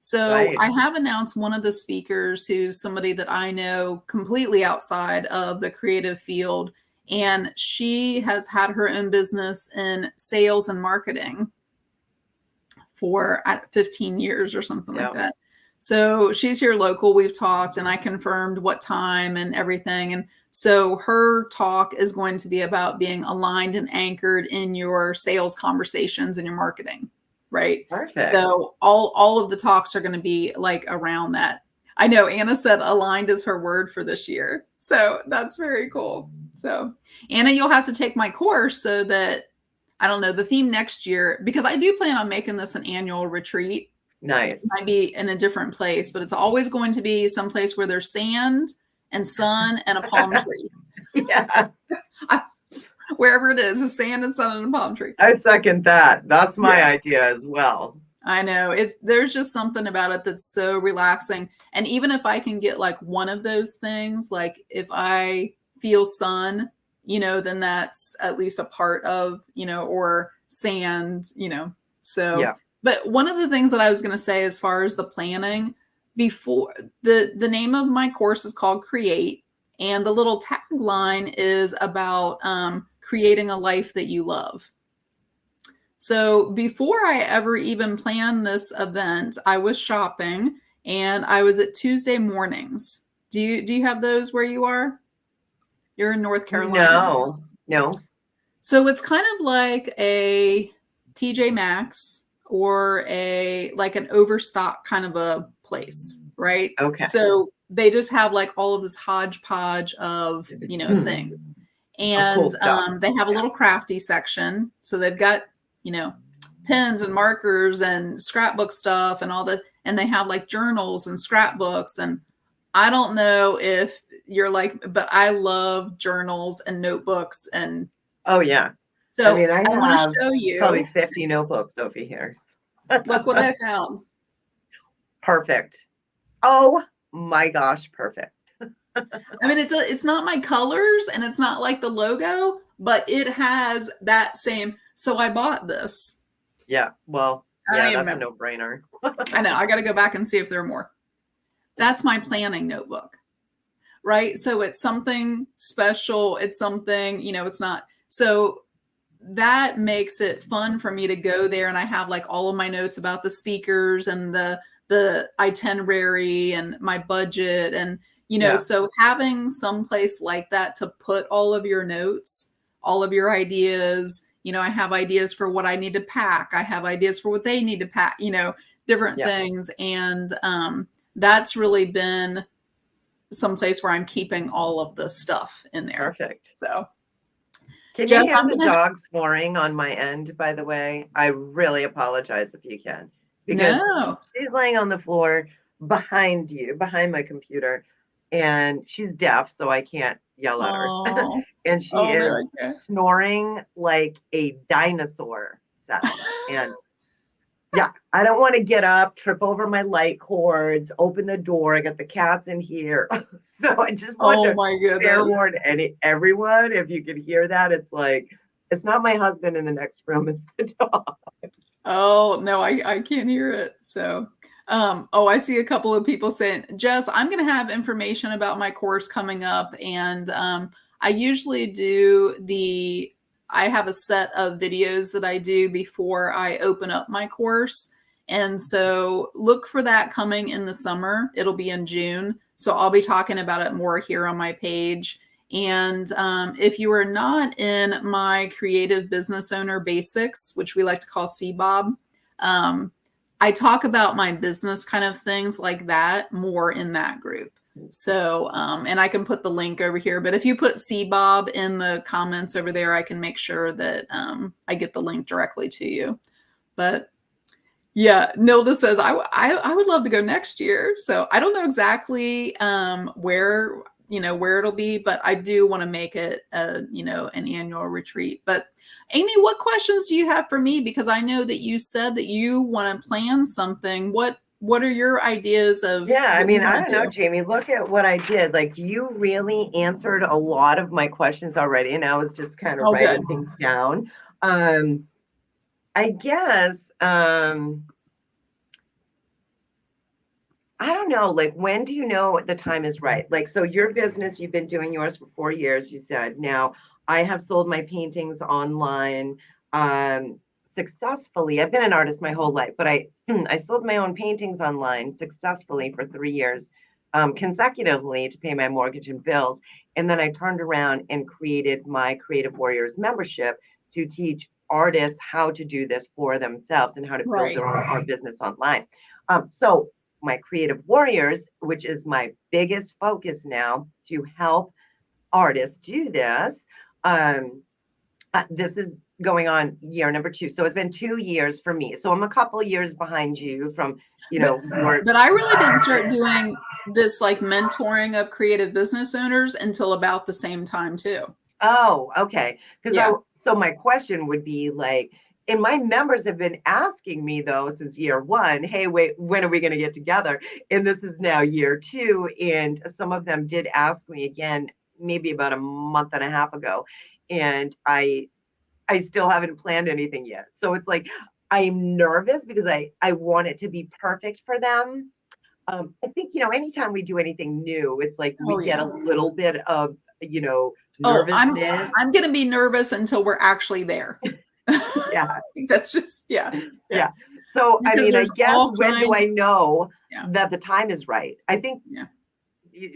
so Right. I have announced one of the speakers who's somebody that I know completely outside of the creative field, and she has had her own business in sales and marketing for 15 years or something like Yeah. that. So she's here local. We've talked and I confirmed what time and everything. And so her talk is going to be about being aligned and anchored in your sales conversations and your marketing, right? Perfect. So all of the talks are going to be like around that. I know Anna said aligned is her word for this year. So that's very cool. So Anna, you'll have to take my course so that, I don't know, the theme next year, because I do plan on making this an annual retreat. Nice. It might be in a different place, but it's always going to be someplace where there's sand and sun and a palm tree. Yeah. Wherever it is, a sand and sun and a palm tree. I second that. That's my idea as well. I know. There's just something about it that's so relaxing. And even if I can get like one of those things, like if I feel sun, then that's at least a part of, or sand, So, Yeah. But one of the things that I was going to say as far as the planning, before the name of my course is called Create, and the little tagline is about creating a life that you love. So before I ever even planned this event, I was shopping and I was at Tuesday mornings. Do you have those where you are? You're in North Carolina. No. So it's kind of like a TJ Maxx or like an Overstock kind of a place, right? Okay. So they just have like all of this hodgepodge of, things. Cool And stuff. they have a little crafty section. So they've got, pens and markers and scrapbook stuff and all that. And they have like journals and scrapbooks. And I don't know if you're like, but I love journals and notebooks. And Oh yeah. so I mean, I I want have to show probably you, 50 notebooks over here. look what I found. Perfect. Oh my gosh, perfect. I mean, it's not my colors and it's not like the logo, but it has that same. So I bought this. Yeah. Well, I don't yeah, even that's a remember. no-brainer. I know. I got to go back and see if there are more. That's my planning notebook, right? So it's something special. It's something, it's not. So that makes it fun for me to go there, and I have like all of my notes about the speakers and the itinerary and my budget, and Yeah. so having some place like that to put all of your notes, all of your ideas, I have ideas for what I need to pack, I have ideas for what they need to pack, different Yeah. things, and that's really been some place where I'm keeping all of the stuff in there. Perfect. So Can you Jess, hear I'm the gonna dog snoring on my end, by the way? I really apologize if you can, because no. she's laying on the floor behind you, behind my computer, and she's deaf, so I can't yell at her. Oh, And she oh no, is I can't. snoring like a dinosaur sound. And yeah, I don't want to get up, trip over my light cords, open the door. I got the cats in here. So I just want Oh to my fair goodness. warn everyone, if you can hear that, it's like, it's not my husband in the next room, it's the dog. Oh no, I can't hear it. So I see a couple of people saying, Jess, I'm gonna have information about my course coming up. And I usually I have a set of videos that I do before I open up my course. And so look for that coming in the summer. It'll be in June. So I'll be talking about it more here on my page. And if you are not in my Creative Business Owner Basics, which we like to call CBOB, I talk about my business kind of things like that more in that group. So, and I can put the link over here, but if you put CBOB in the comments over there, I can make sure that I get the link directly to you. But yeah, Nilda says, I would love to go next year. So I don't know exactly where it'll be, but I do want to make it an annual retreat. But Amy, what questions do you have for me? Because I know that you said that you want to plan something. What are your ideas of Yeah, I what you mean, I want don't to know, do? Jamie, look at what I did. Like, you really answered a lot of my questions already, and I was just kind of Oh, good. writing things down. I guess, I don't know, like, when do you know the time is right? Like, so your business, you've been doing yours for 4 years, you said. Now, I have sold my paintings online successfully. I've been an artist my whole life, but I I sold my own paintings online successfully for 3 years consecutively to pay my mortgage and bills. And then I turned around and created my Creative Warriors membership to teach artists how to do this for themselves and how to build Right. their own business online. So my Creative Warriors, which is my biggest focus now to help artists do this. This is going on year number 2. So it's been 2 years for me. So I'm a couple years behind you from, But I really didn't start doing this like mentoring of creative business owners until about the same time too. Oh, okay. Because Yeah. so my question would be like, and my members have been asking me though since year 1, hey, wait, when are we going to get together? And this is now year 2, and some of them did ask me again, maybe about a month and a half ago, and I still haven't planned anything yet. So it's like I'm nervous because I want it to be perfect for them. I think, anytime we do anything new, it's like we Oh get a yeah. little bit of, Oh, nervousness. I'm gonna be nervous until we're actually there. Yeah. I think that's just yeah. Yeah. So, I Because mean, I there's guess, all when do I kinds. know Yeah. that the time is right? I think, Yeah.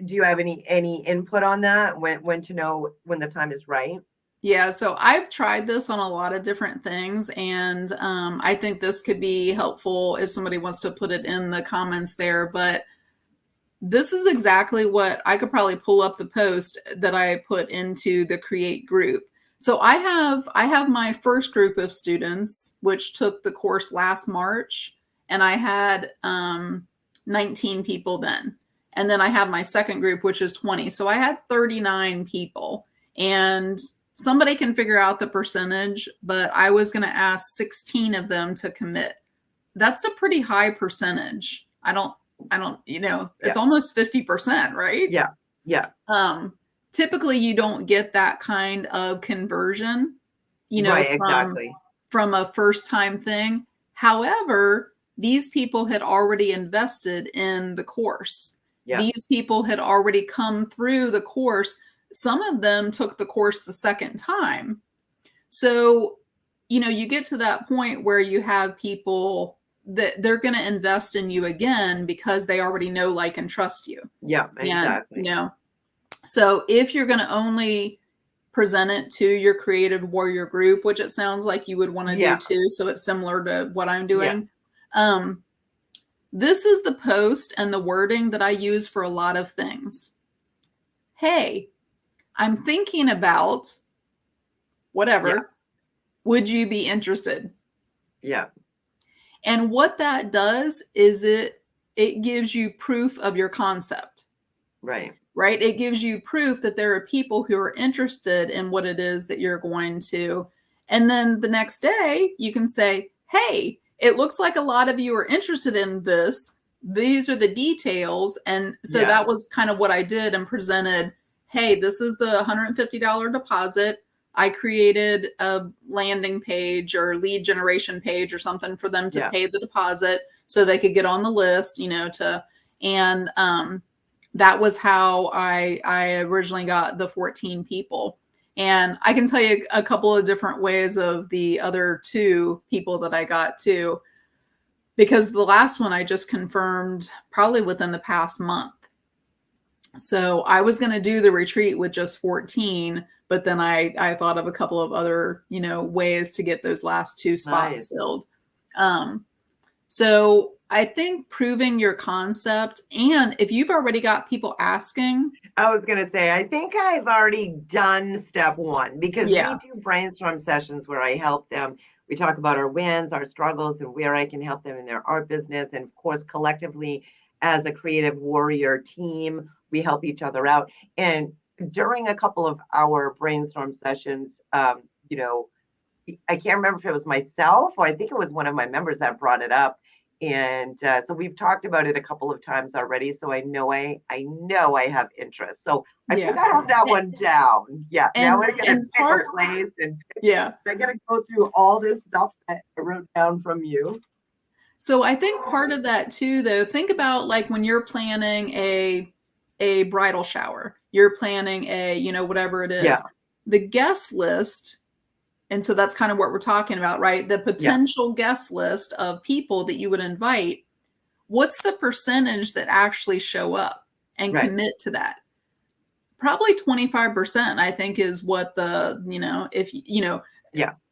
do you have any input on that? When to know when the time is right? Yeah, so I've tried this on a lot of different things, and I think this could be helpful if somebody wants to put it in the comments there. But this is exactly what I could probably pull up the post that I put into the Create group. So I have my first group of students, which took the course last March, and I had 19 people then. And then I have my second group, which is 20. So I had 39 people. And somebody can figure out the percentage, but I was going to ask 16 of them to commit. That's a pretty high percentage. I don't, it's almost 50%, right? Yeah. Yeah. Typically you don't get that kind of conversion, Right, exactly. from a first time thing. However, these people had already invested in the course. Yeah. These people had already come through the course. Some of them took the course the second time. So, you get to that point where you have people that they're going to invest in you again because they already know, like, and trust you. Yeah, exactly. And, so if you're going to only present it to your Creative Warrior group, which it sounds like you would want to do too, so it's similar to what I'm doing. This is the post and the wording that I use for a lot of things. Hey, I'm thinking about whatever. Yeah. Would you be interested? Yeah. And what that does is it gives you proof of your concept. Right. Right? It gives you proof that there are people who are interested in what it is that you're going to. And then the next day you can say, hey, it looks like a lot of you are interested in this. These are the details. And so that was kind of what I did and presented. Hey, this is the $150 deposit. I created a landing page or lead generation page or something for them to pay the deposit so they could get on the list, that was how I originally got the 14 people. And I can tell you a couple of different ways of the other 2 people that I got too, because the last one I just confirmed probably within the past month. So I was going to do the retreat with just 14, but then I thought of a couple of other, ways to get those last 2 spots filled. So I think proving your concept, and if you've already got people asking. I was going to say, I think I've already done step 1 because we do brainstorm sessions where I help them. We talk about our wins, our struggles, and where I can help them in their art business. And of course, collectively as a Creative Warrior team, we help each other out. And during a couple of our brainstorm sessions, I can't remember if it was myself or I think it was one of my members that brought it up. And so we've talked about it a couple of times already. So I know I have interest. So I think I have that one down. Yeah. And, now we're going to pick a place and I'm going to go through all this stuff that I wrote down from you. So I think part of that too, though, think about like when you're planning a bridal shower, you're planning a, whatever it is, the guest list. And so that's kind of what we're talking about, right? The potential guest list of people that you would invite. What's the percentage that actually show up and commit to that? Probably 25%, I think, is what the, if,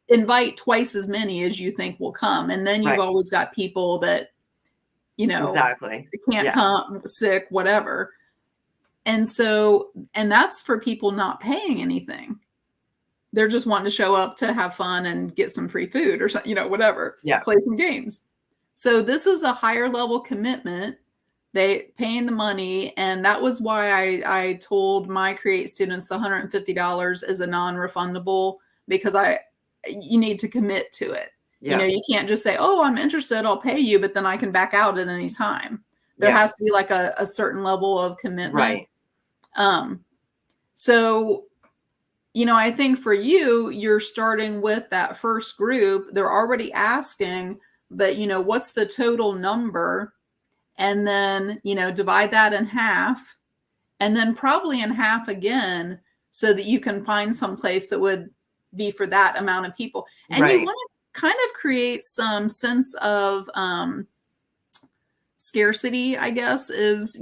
invite twice as many as you think will come. And then you've always got people that, can't come, sick, whatever. And so, and that's for people not paying anything. They're just wanting to show up to have fun and get some free food or something, whatever, play some games. So this is a higher level commitment. They paying the money. And that was why I told my Create students the $150 is a non-refundable, because you need to commit to it. You can't just say, oh, I'm interested, I'll pay you, but then I can back out at any time. There has to be like a certain level of commitment. So, I think for you're starting with that first group. They're already asking, but, what's the total number? And then, divide that in half, and then probably in half again, so that you can find some place that would be for that amount of people. And you want to kind of create some sense of scarcity, I guess, is,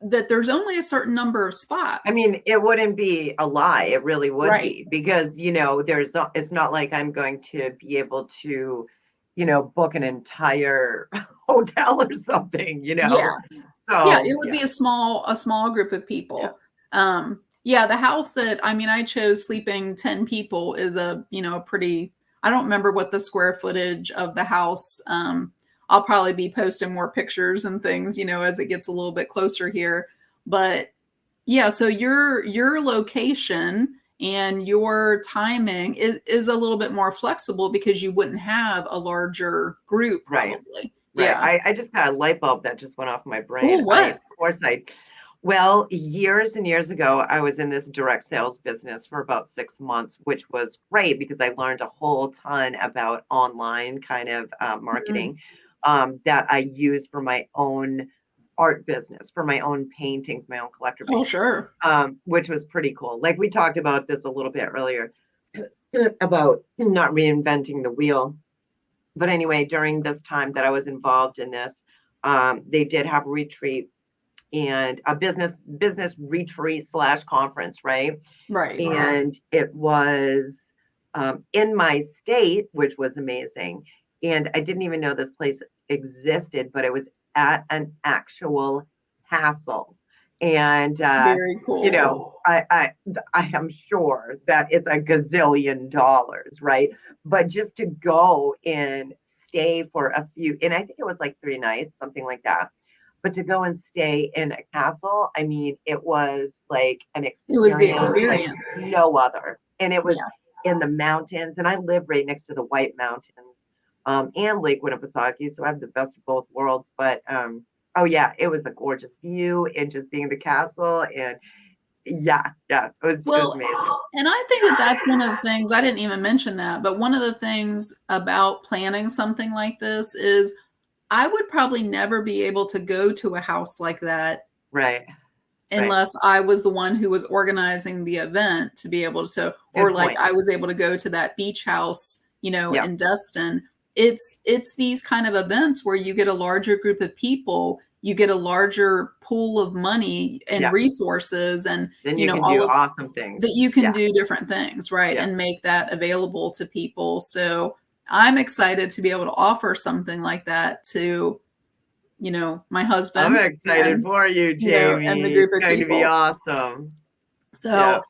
that there's only a certain number of I spots. mean, it wouldn't be a lie. It really would Right. be because, it's not like I'm going to be able to, book an entire hotel or something. Yeah. Yeah, So it would yeah, be a small group of yeah, people. Yeah, the house that I mean, I chose sleeping 10 people is a pretty, I don't remember what the square footage of the house. I'll probably be posting more pictures and things, as it gets a little bit closer here. But yeah, so your location and your timing is a little bit more flexible because you wouldn't have a larger group right. probably. Right. Yeah. I just got a light bulb that just went off my Oh, brain. what? Of course, well, years and years ago, I was in this direct sales business for about 6 months, which was great because I learned a whole ton about online kind of Mm. marketing that I use for my own art business, for my own paintings, my own collector Oh, paintings, sure. which was pretty cool. Like we talked about this a little bit earlier about not reinventing the wheel, but anyway, during this time that I was involved in this, they did have a retreat and a business retreat slash conference, right? Right. And it was in my state, which was amazing. And I didn't even know this place existed, but it was at an actual castle. And Very cool. I am sure that it's a gazillion dollars, right? But just to go and stay for a few, and I think it was like 3 nights, something like that. But to go and stay in a castle, I mean, it was like an It was the experience like experience. no other. And it was Yeah. in the mountains, and I live right next to the White Mountains, and Lake Winnipesaukee, so I have the best of both worlds. But oh yeah, it was a gorgeous view, and just being in the castle, and yeah, it was Well, amazing. and I think that that's one of the things, I didn't even mention that, but one of the things about planning something like this is I would probably never be able to go to a house like that Right, right. unless I was the one who was organizing the event to be able to, so, or Good like point. I was able to go to that beach house, Yeah, in Destin. It's these kind of events where you get a larger group of people, you get a larger pool of money and yeah. resources, and Then you can all do of awesome that, things. you can Yeah, do different things, right? yeah. And make that available to people. So I'm excited to be able to offer something like that to, my I'm husband excited and, for you, and the Jamie. It's group of going to be people. awesome. Yeah. So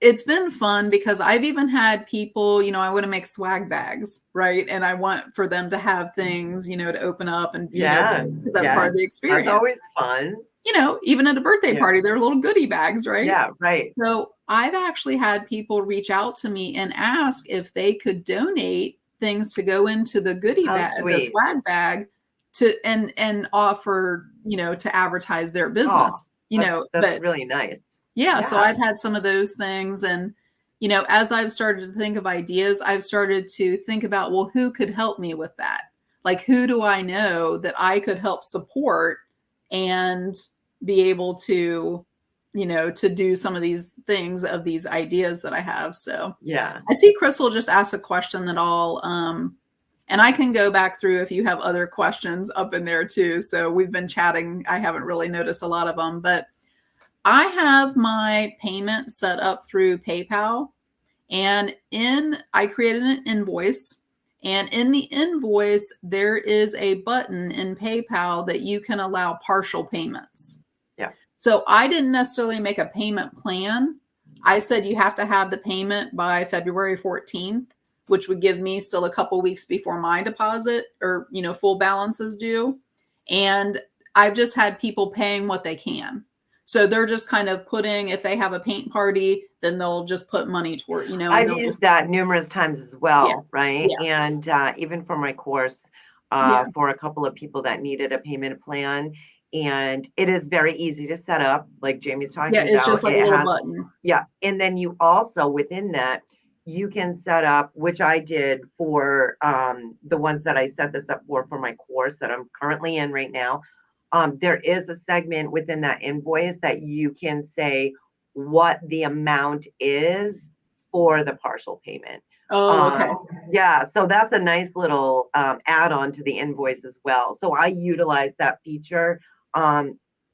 it's been fun because I've even had people, I want to make swag bags, right? And I want for them to have things, to open up and, Yeah, because that's part yeah. of the That's experience. always fun. Even at a birthday Yeah, party, they're little goodie bags, right? yeah, right. So I've actually had people reach out to me and ask if they could donate things to go into the goodie How bag, the sweet. swag bag, to and offer, to advertise their Oh, business, that's but really nice. yeah, so Yeah. I've had some of those things. And, as I've started to think of ideas, I've started to think about, well, who could help me with that? Like, who do I know that I could help support and be able to, to do some of these things of these ideas that I have. So Yeah. I see Crystal just asked a question that and I can go back through if you have other questions up in there too. So we've been chatting. I haven't really noticed a lot of them, but I have my payment set up through PayPal, and I created an invoice, and in the invoice there is a button in PayPal that you can allow partial payments. Yeah. So I didn't necessarily make a payment plan. I said you have to have the payment by February 14th, which would give me still a couple weeks before my deposit or, full balance is due. And I've just had people paying what they can. So they're just kind of putting, if they have a paint party, then they'll just put money toward, and I've they'll just, used that numerous times as yeah, well, right? yeah, And even for my course, yeah. for a couple of people that needed a payment plan. And it is very easy to set up, like Jamie's Yeah, talking it's about. just like a It little has, button. yeah. And then you also, within that, you can set up, which I did for the ones that I set this up for my course that I'm currently in right now. There is a segment within that invoice that you can say what the amount is for the partial payment. Oh, okay. Yeah, so that's a nice little add-on to the invoice as well. So I utilize that feature.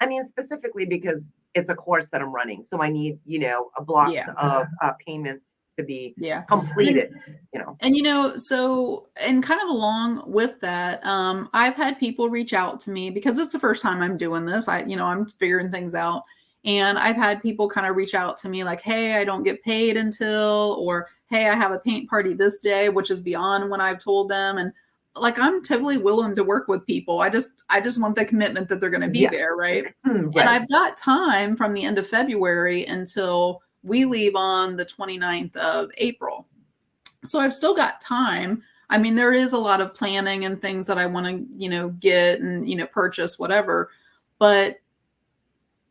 I mean, specifically because it's a course that I'm running. So I need, a blocks Yeah. of payments to be Yeah. completed, you know. And so and kind of along with that, I've had people reach out to me because it's the first time I'm doing this. I'm figuring things out. And I've had people kind of reach out to me like, hey, I don't get paid until, or hey, I have a paint party this day, which is beyond when I've told them. And like I'm totally willing to work with people. I just want the commitment that they're going to be Yeah. there, right? And Right. I've got time from the end of February until we leave on the 29th of April. So I've still got time. I mean, there is a lot of planning and things that I want to, get and, purchase, whatever. But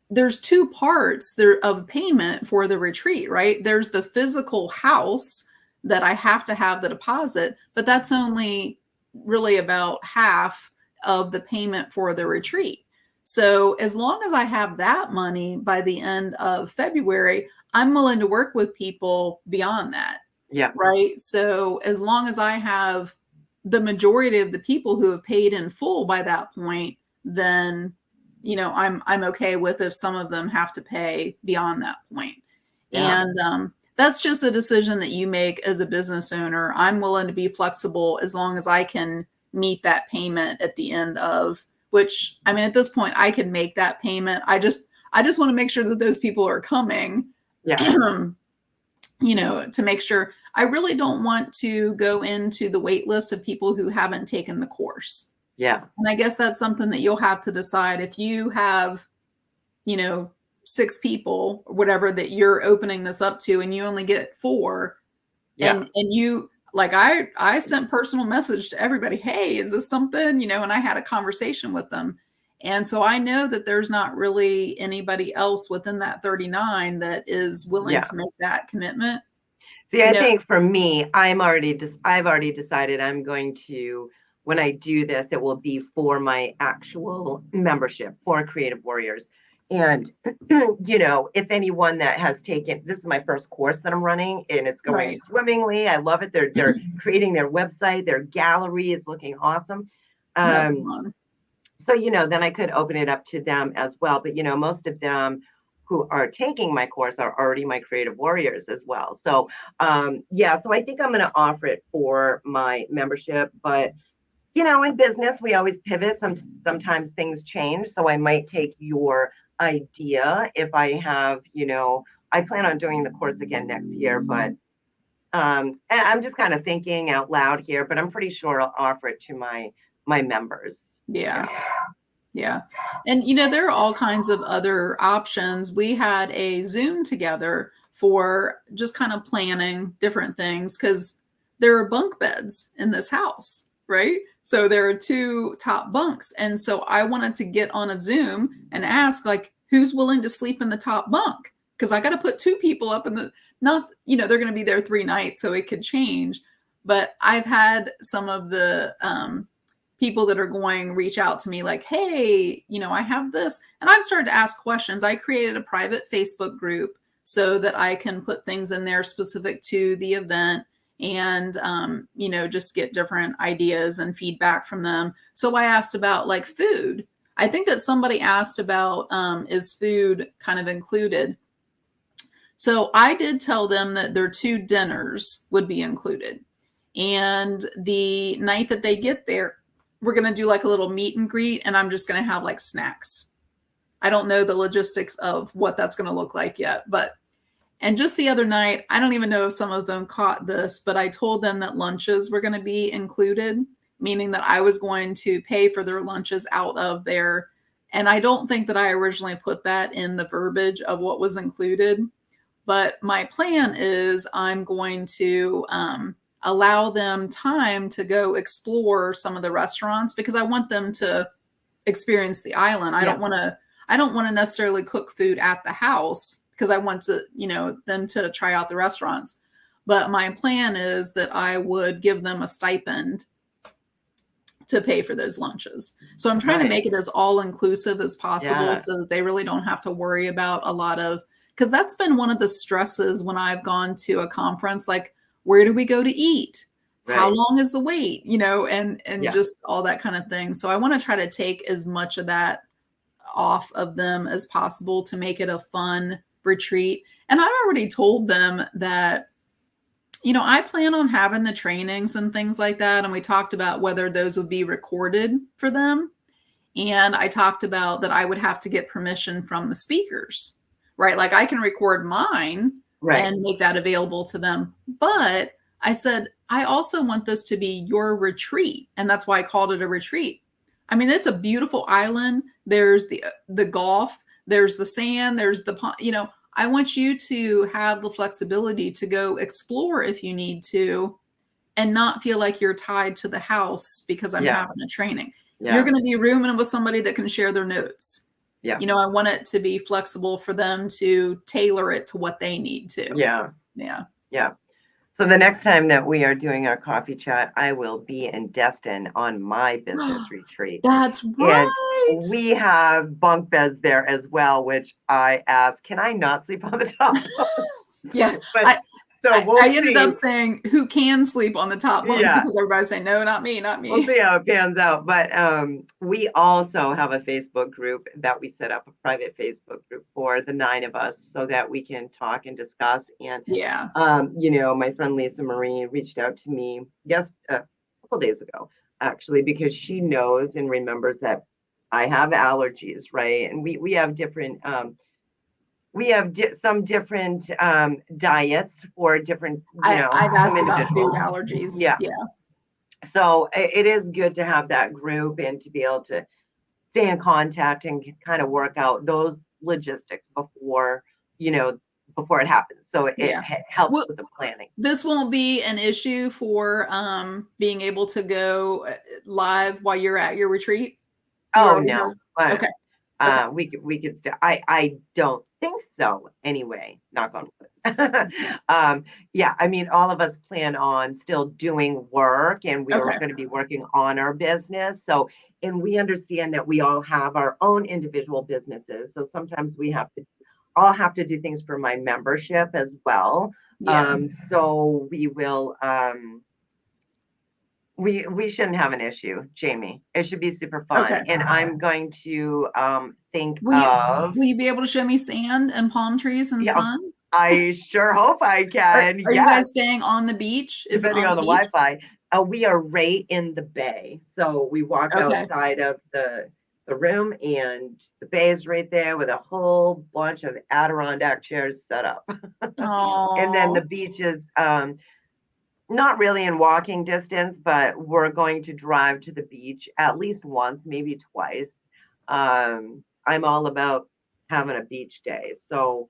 there's two parts there of payment for the retreat, right? There's the physical house that I have to have the deposit, but that's only really about half of the payment for the retreat. So as long as I have that money by the end of February, I'm willing to work with people beyond that. Yeah. Right. So as long as I have the majority of the people who have paid in full by that point, then, I'm okay with if some of them have to pay beyond that point. Yeah. And that's just a decision that you make as a business owner. I'm willing to be flexible as long as I can meet that payment at the end of, which, I mean, at this point I can make that payment. I just want to make sure that those people are coming. Yeah. To make sure. I really don't want to go into the wait list of people who haven't taken the course. Yeah. And I guess that's something that you'll have to decide if you have, 6 people or whatever that you're opening this up to and you only get 4. Yeah. And you like I sent personal message to everybody, hey, is this something, and I had a conversation with them. And so I know that there's not really anybody else within that 39 that is willing to make that commitment. See, I think for me, I've already decided I'm going to, when I do this, it will be for my actual membership for Creative Warriors. And, if anyone that has taken, this is my first course that I'm running and it's going swimmingly. I love it. They're creating their website, their gallery is looking awesome. That's fun. So, then I could open it up to them as well. But, most of them who are taking my course are already my Creative Warriors as well. So, so I think I'm going to offer it for my membership. But, in business, we always pivot. Sometimes things change. So I might take your idea if I have, I plan on doing the course again next year. But and I'm just kind of thinking out loud here, but I'm pretty sure I'll offer it to my members. Yeah. And, there are all kinds of other options. We had a Zoom together for just kind of planning different things because there are bunk beds in this house, right? So there are 2 top bunks. And so I wanted to get on a Zoom and ask, like, who's willing to sleep in the top bunk? Because I got to put 2 people up in they're going to be there 3 nights, so it could change. But I've had some of the people that are going reach out to me like, hey, I have this. And I've started to ask questions. I created a private Facebook group so that I can put things in there specific to the event and, just get different ideas and feedback from them. So I asked about like food. I think that somebody asked about, is food kind of included? So I did tell them that their 2 dinners would be included. And the night that they get there, we're going to do like a little meet and greet, and I'm just going to have like snacks. I don't know the logistics of what that's going to look like yet, and just the other night, I don't even know if some of them caught this, but I told them that lunches were going to be included, meaning that I was going to pay for their lunches out of there. And I don't think that I originally put that in the verbiage of what was included, but my plan is I'm going to, allow them time to go explore some of the restaurants because I want them to experience the island. I don't want to necessarily cook food at the house because I want to, them to try out the restaurants. But my plan is that I would give them a stipend to pay for those lunches. So I'm trying to make it as all inclusive as possible so that they really don't have to worry about a lot of, because that's been one of the stresses when I've gone to a conference, like, where do we go to eat? Right. How long is the wait? And just all that kind of thing. So I want to try to take as much of that off of them as possible to make it a fun retreat. And I've already told them that, I plan on having the trainings and things like that. And we talked about whether those would be recorded for them. And I talked about that I would have to get permission from the speakers, right? Like I can record mine and make that available to them. But I said, I also want this to be your retreat. And that's why I called it a retreat. I mean, it's a beautiful island. There's the golf, there's the sand, there's the pond, I want you to have the flexibility to go explore if you need to and not feel like you're tied to the house because I'm having a training. Yeah. You're going to be rooming with somebody that can share their notes. Yeah. I want it to be flexible for them to tailor it to what they need to. Yeah. Yeah. Yeah. So the next time that we are doing our coffee chat, I will be in Destin on my business retreat. That's right. And we have bunk beds there as well, which I asked, can I not sleep on the top? Yeah. But I ended up saying who can sleep on the top bunk because everybody's saying, no, not me, not me. We'll see how it pans out. But we also have a Facebook group that we set up, a private Facebook group for the 9 of us so that we can talk and discuss. And, my friend Lisa Marie reached out to me a couple days ago, actually, because she knows and remembers that I have allergies, right? And we have different some different diets for different, I've asked about food allergies. Yeah. So it is good to have that group and to be able to stay in contact and kind of work out those logistics before it happens. So it helps with the planning. This won't be an issue for being able to go live while you're at your retreat? Oh, no. Okay. We could still, I don't think so anyway, knock on wood. I mean, all of us plan on still doing work and we are going to be working on our business. So, and we understand that we all have our own individual businesses. So sometimes I'll have to do things for my membership as well. Yeah. So we will, we shouldn't have an issue, Jamie. It should be super fun. Okay. And I'm going to will you be able to show me sand and palm trees and sun? I sure hope I can. Are you guys staying on the beach? Depending on the Wi-Fi. We are right in the bay. So we walk outside of the room and the bay is right there with a whole bunch of Adirondack chairs set up. And then the beach is not really in walking distance, but we're going to drive to the beach at least once, maybe twice. I'm all about having a beach day. So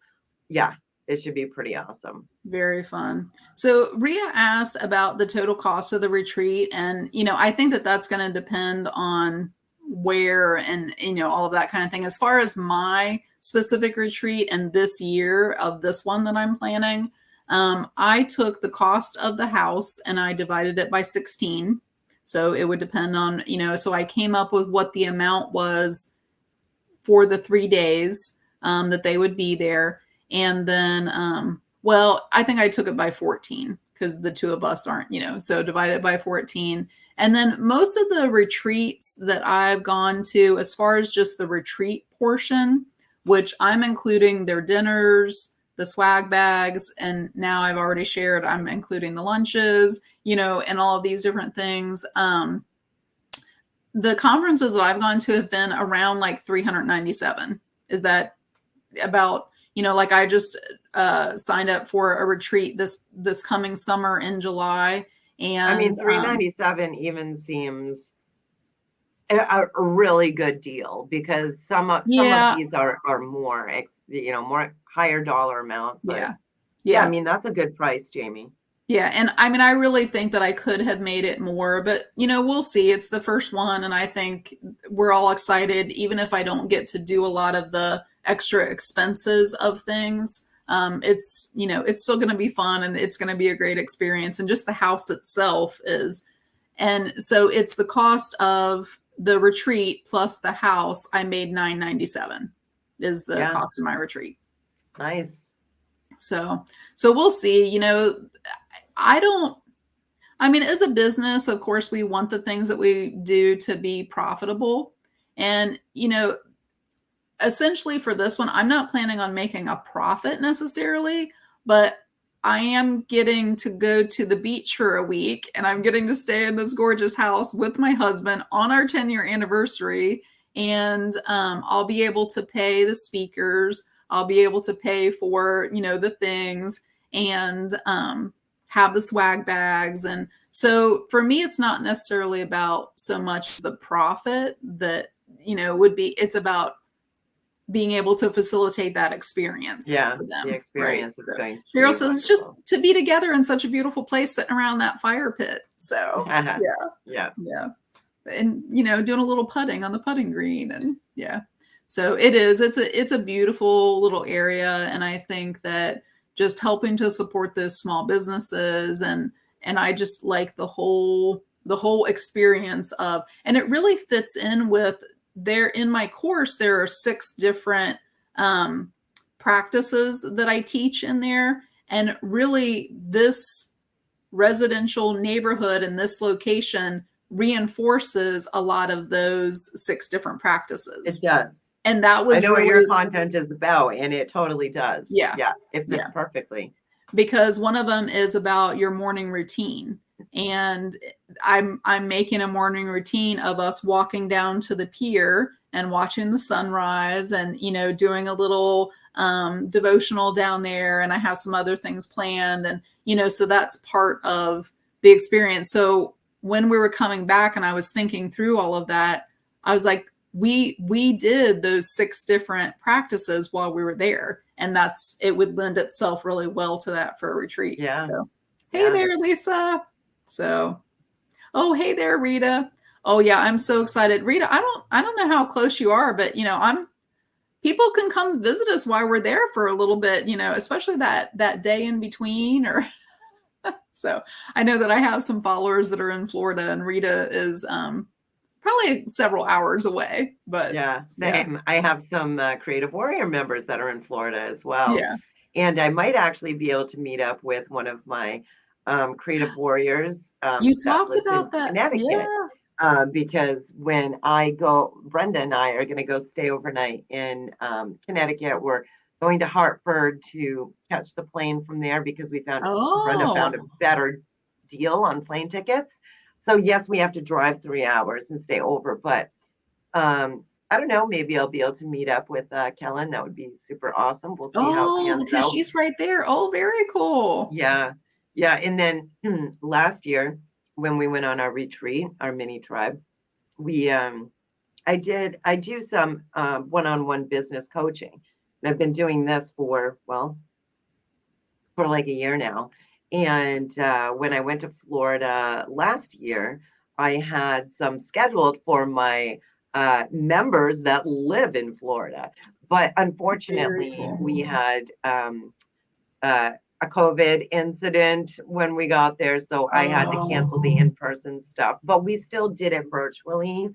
yeah, it should be pretty awesome. Very fun. So Rhea asked about the total cost of the retreat. And, I think that that's going to depend on where and, all of that kind of thing. As far as my specific retreat and this year of this one that I'm planning, I took the cost of the house and I divided it by 16. So it would depend on, so I came up with what the amount was for the 3 days that they would be there. And then, I think I took it by 14 because the 2 of us aren't, so divided by 14. And then most of the retreats that I've gone to, as far as just the retreat portion, which I'm including their dinners, the swag bags, and now I've already shared, I'm including the lunches, and all of these different things. The conferences that I've gone to have been around like 397. Is that about, like I just signed up for a retreat this coming summer in July. And I mean, 397 even seems a really good deal because some of these are more, more higher dollar amount. But yeah, I mean, that's a good price, Jamie. Yeah. And I mean, I really think that I could have made it more, but we'll see. It's the first one. And I think we're all excited, even if I don't get to do a lot of the extra expenses of things. It's still going to be fun and it's going to be a great experience. And just the house itself is. And so it's the cost of the retreat plus the house. I made $997 is the cost of my retreat. Nice. So we'll see, as a business, of course, we want the things that we do to be profitable. And, essentially for this one, I'm not planning on making a profit necessarily, but I am getting to go to the beach for a week, and I'm getting to stay in this gorgeous house with my husband on our 10-year anniversary. And I'll be able to pay the speakers. I'll be able to pay for, the things, and have the swag bags. And so for me, it's not necessarily about so much the profit that, it's about being able to facilitate that experience Yeah, for them. the experience is So going to Cheryl be says just wonderful. to be together in such a beautiful place, sitting around that fire pit. So Yeah. and doing a little putting on the putting green, and so it's a beautiful little area. And I think that just helping to support those small businesses, and I just like the whole experience of, and it really fits in with in my course, there are 6 different practices that I teach in there. And really this residential neighborhood in this location reinforces a lot of those 6 different practices. It does. And that was I know what your content is about, and it totally does. Yeah. It fits perfectly. Because one of them is about your morning routine. And I'm making a morning routine of us walking down to the pier and watching the sunrise, and doing a little devotional down there. And I have some other things planned, and so that's part of the experience. So when we were coming back and I was thinking through all of that, I was like, we did those 6 different practices while we were there, and it would lend itself really well to that for a retreat. So hey there, Lisa. So, oh, hey there, Rita. Oh yeah, I'm so excited. Rita, I don't know how close you are, but people can come visit us while we're there for a little bit, especially that day in between, or so I know that I have some followers that are in Florida, and Rita is probably several hours away, but same. I have some Creative Warrior members that are in Florida as well. Yeah. And I might actually be able to meet up with one of my Creative Warriors. You talked about that. Connecticut. Because when I go, Brenda and I are going to go stay overnight in Connecticut. We're going to Hartford to catch the plane from there, because Brenda found a better deal on plane tickets. So yes, we have to drive 3 hours and stay over, but I don't know, maybe I'll be able to meet up with Kellen. That would be super awesome. We'll see how it pans out. Because she's right there. Oh, very cool. Yeah. And then last year when we went on our retreat, our mini tribe, I do some one-on-one business coaching. And I've been doing this for like a year now. And when I went to Florida last year, I had some scheduled for my members that live in Florida. But unfortunately, we had a COVID incident when we got there. So I had to cancel the in-person stuff, but we still did it virtually.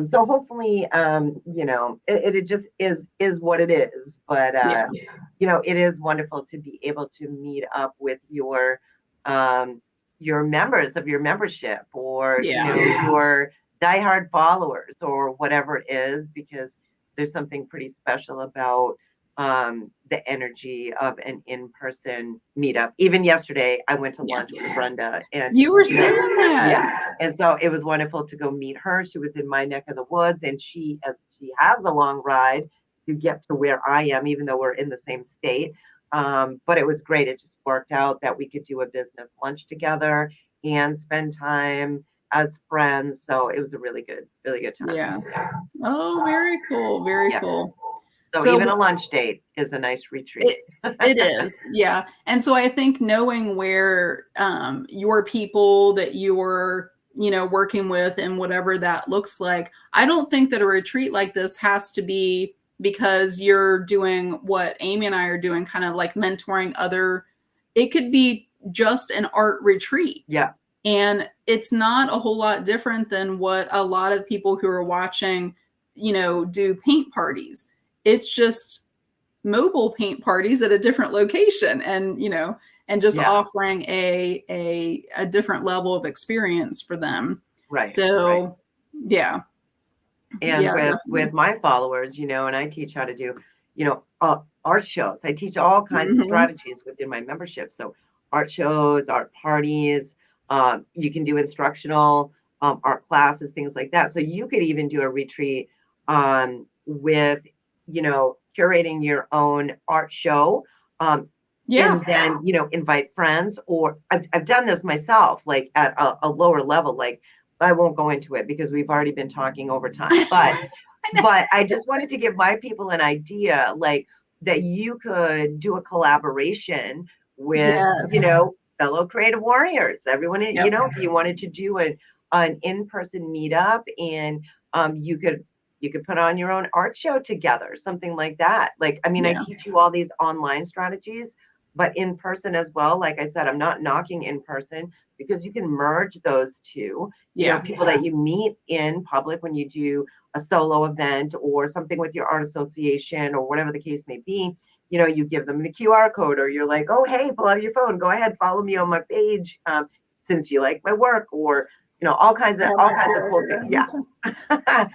So hopefully, it just is what it is. But, it is wonderful to be able to meet up with your members of your membership, or, your diehard followers, or whatever it is, because there's something pretty special about the energy of an in-person meetup. Even yesterday, I went to lunch with Brenda, and you were saying that. And so it was wonderful to go meet her. She was in my neck of the woods, and she has a long ride to get to where I am, even though we're in the same state. But it was great. It just worked out that we could do a business lunch together and spend time as friends. So it was a really good time. Yeah. Oh, very cool. Very cool. So even a lunch date is a nice retreat. It is. Yeah. And so I think knowing where your people that you're, working with, and whatever that looks like, I don't think that a retreat like this has to be because you're doing what Amy and I are doing, kind of like mentoring it could be just an art retreat. Yeah. And it's not a whole lot different than what a lot of people who are watching, do paint parties. It's just mobile paint parties at a different location, and just offering a different level of experience for them. Right. So, yeah. And Yeah, with definitely. my followers, and I teach how to do, art shows. I teach all kinds of Hmm. strategies within my membership. So art shows, art parties, you can do instructional art classes, things like that. So you could even do a retreat with, curating your own art show. Yeah. And then, invite friends, or I've done this myself, like at a lower level, like I won't go into it because we've already been talking over time, I know. but I just wanted to give my people an idea, like that you could do a collaboration with, Yes. fellow creative warriors. Everyone, Yep. if you wanted to do an in-person meetup, and you could put on your own art show together, something like that. Like, I mean, I Yeah. teach you all these online strategies, but in person as well. Like I said, I'm not knocking in person because you can merge those two. Yeah. People that you meet in public when you do a solo event or something with your art association or whatever the case may be, you give them the QR code, or you're like, oh, hey, pull out your phone, go ahead, follow me on my page, since you like my work, or All all that kinds of cool things. good. Yeah.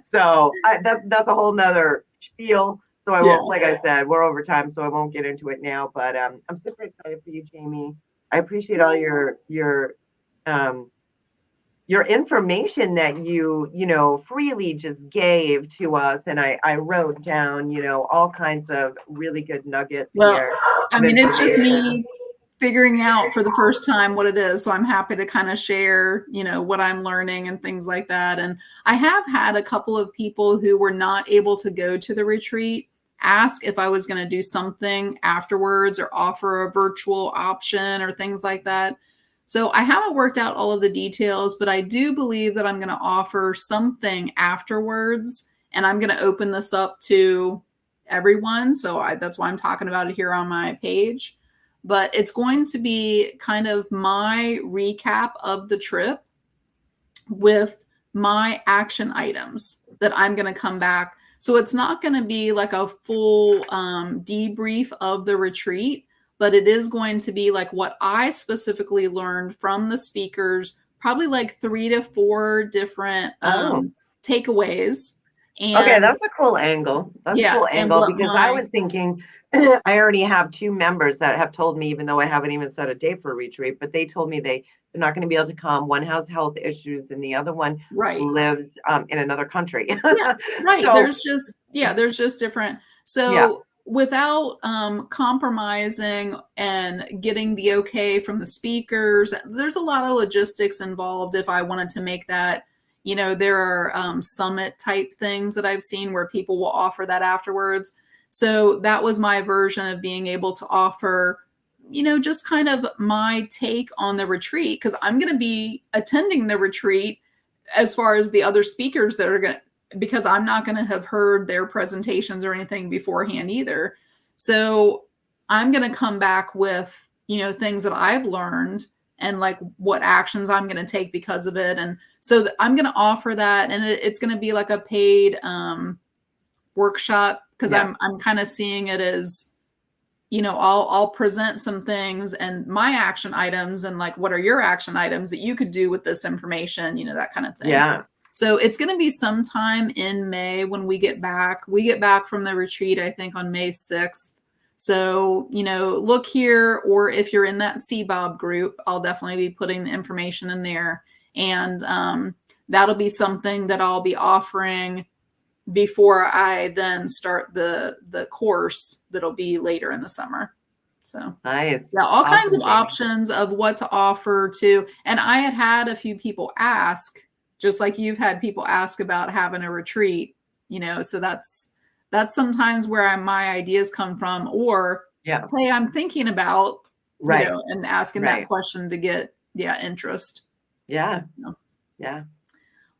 So that's a whole nother spiel. So I Yeah. won't, like I said, we're over time, so I won't get into it now. But I'm super excited for you, Jamie. I appreciate all um, your information that you freely just gave to us, and I wrote down all kinds of really good nuggets Well, here I of mean, it's just information. me figuring out for the first time what it is. So I'm happy to kind of share, what I'm learning and things like that. And I have had a couple of people who were not able to go to the retreat ask if I was going to do something afterwards or offer a virtual option or things like that. So I haven't worked out all of the details, but I do believe that I'm going to offer something afterwards, and I'm going to open this up to everyone. So that's why I'm talking about it here on my page. But it's going to be kind of my recap of the trip with my action items that I'm going to come back. So it's not going to be like a full debrief of the retreat, but it is going to be like what I specifically learned from the speakers, probably like 3 to 4 different Oh, takeaways. okay, And that's a cool angle. That's a yeah, cool and angle what because I my, was thinking I already have two members that have told me, even though I haven't even set a date for a retreat, but they told me they're not going to be able to come. One has health issues, and the other one right. lives in another country. Yeah, right. So There's just different. yeah, So without compromising and getting the okay from the speakers, there's a lot of logistics involved if I wanted to make that. There are summit type things that I've seen where people will offer that afterwards. So that was my version of being able to offer, just kind of my take on the retreat, because I'm going to be attending the retreat as far as the other speakers that are going to, because I'm not going to have heard their presentations or anything beforehand either. So I'm going to come back with, things that I've learned and like what actions I'm going to take because of it. And so I'm going to offer that, and it's going to be like a paid workshop, because yeah, I'm kind of seeing it as, I'll present some things and my action items, and like, what are your action items that you could do with this information, that kind of thing. yeah. So it's going to be sometime in May when we get back. We get back from the retreat, I think, on May 6th. So, look here, or if you're in that CBOB group, I'll definitely be putting the information in there. And that'll be something that I'll be offering before I then start the course that'll be later in the summer. So Nice, yeah, all kinds of awesome, Jamie. options of what to offer to. And I had a few people ask, just like you've had people ask about having a retreat, so that's sometimes where my ideas come from, or Yeah, hey, I'm thinking about, right, and asking that right. question to get, interest. Yeah, You know. yeah.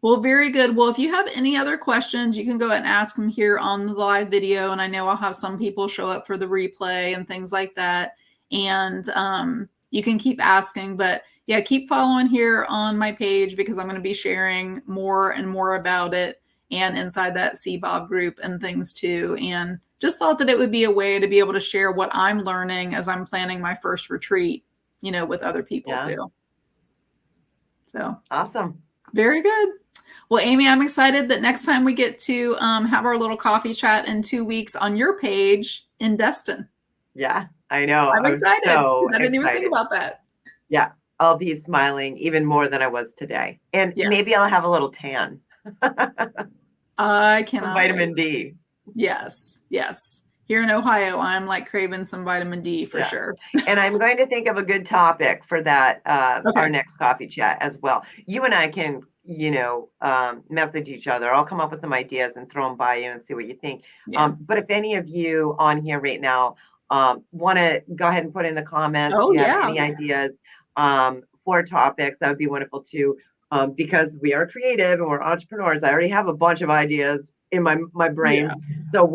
Well, very good. Well, if you have any other questions, you can go ahead and ask them here on the live video. And I know I'll have some people show up for the replay and things like that. And you can keep asking, but yeah, keep following here on my page, because I'm going to be sharing more and more about it, and inside that CBOB group and things too. And just thought that it would be a way to be able to share what I'm learning as I'm planning my first retreat, with other people Yeah, too. So awesome. very good. Well, Amy, I'm excited that next time we get to have our little coffee chat in 2 weeks on your page in Destin. Yeah, I know. I'm I'm excited so because I didn't even think excited. about that. Yeah, I'll be smiling even more than I was today. And maybe Yes. I'll have a little tan. I Some cannot wait. vitamin D. Yes. Yes. Here in Ohio, I'm like craving some vitamin D for Yeah. sure. And I'm going to think of a good topic for that, our Okay. next coffee chat as well. You and I can, message each other. I'll come up with some ideas and throw them by you and see what you think. Yeah. But if any of you on here right now want to go ahead and put in the comments if Oh, you have yeah. any ideas for topics, that would be wonderful too. Because we are creative and we're entrepreneurs. I already have a bunch of ideas in my brain. Yeah. So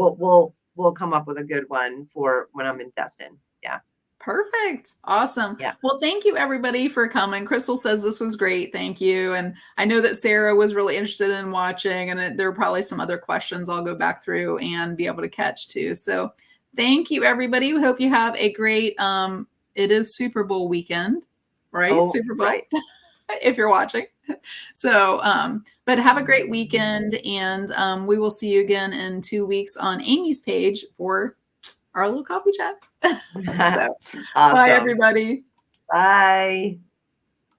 we'll come up with a good one for when I'm in Destin. Yeah. Perfect. Awesome. Yeah. Well, thank you everybody for coming. Crystal says this was great. Thank you. And I know that Sarah was really interested in watching, and there are probably some other questions I'll go back through and be able to catch too. So thank you everybody. We hope you have a great it is Super Bowl weekend, right? Oh, Super Bowl. right. If you're watching. So but have a great weekend, and we will see you again in 2 weeks on Amy's page for our little coffee chat. So Awesome. bye everybody. Bye.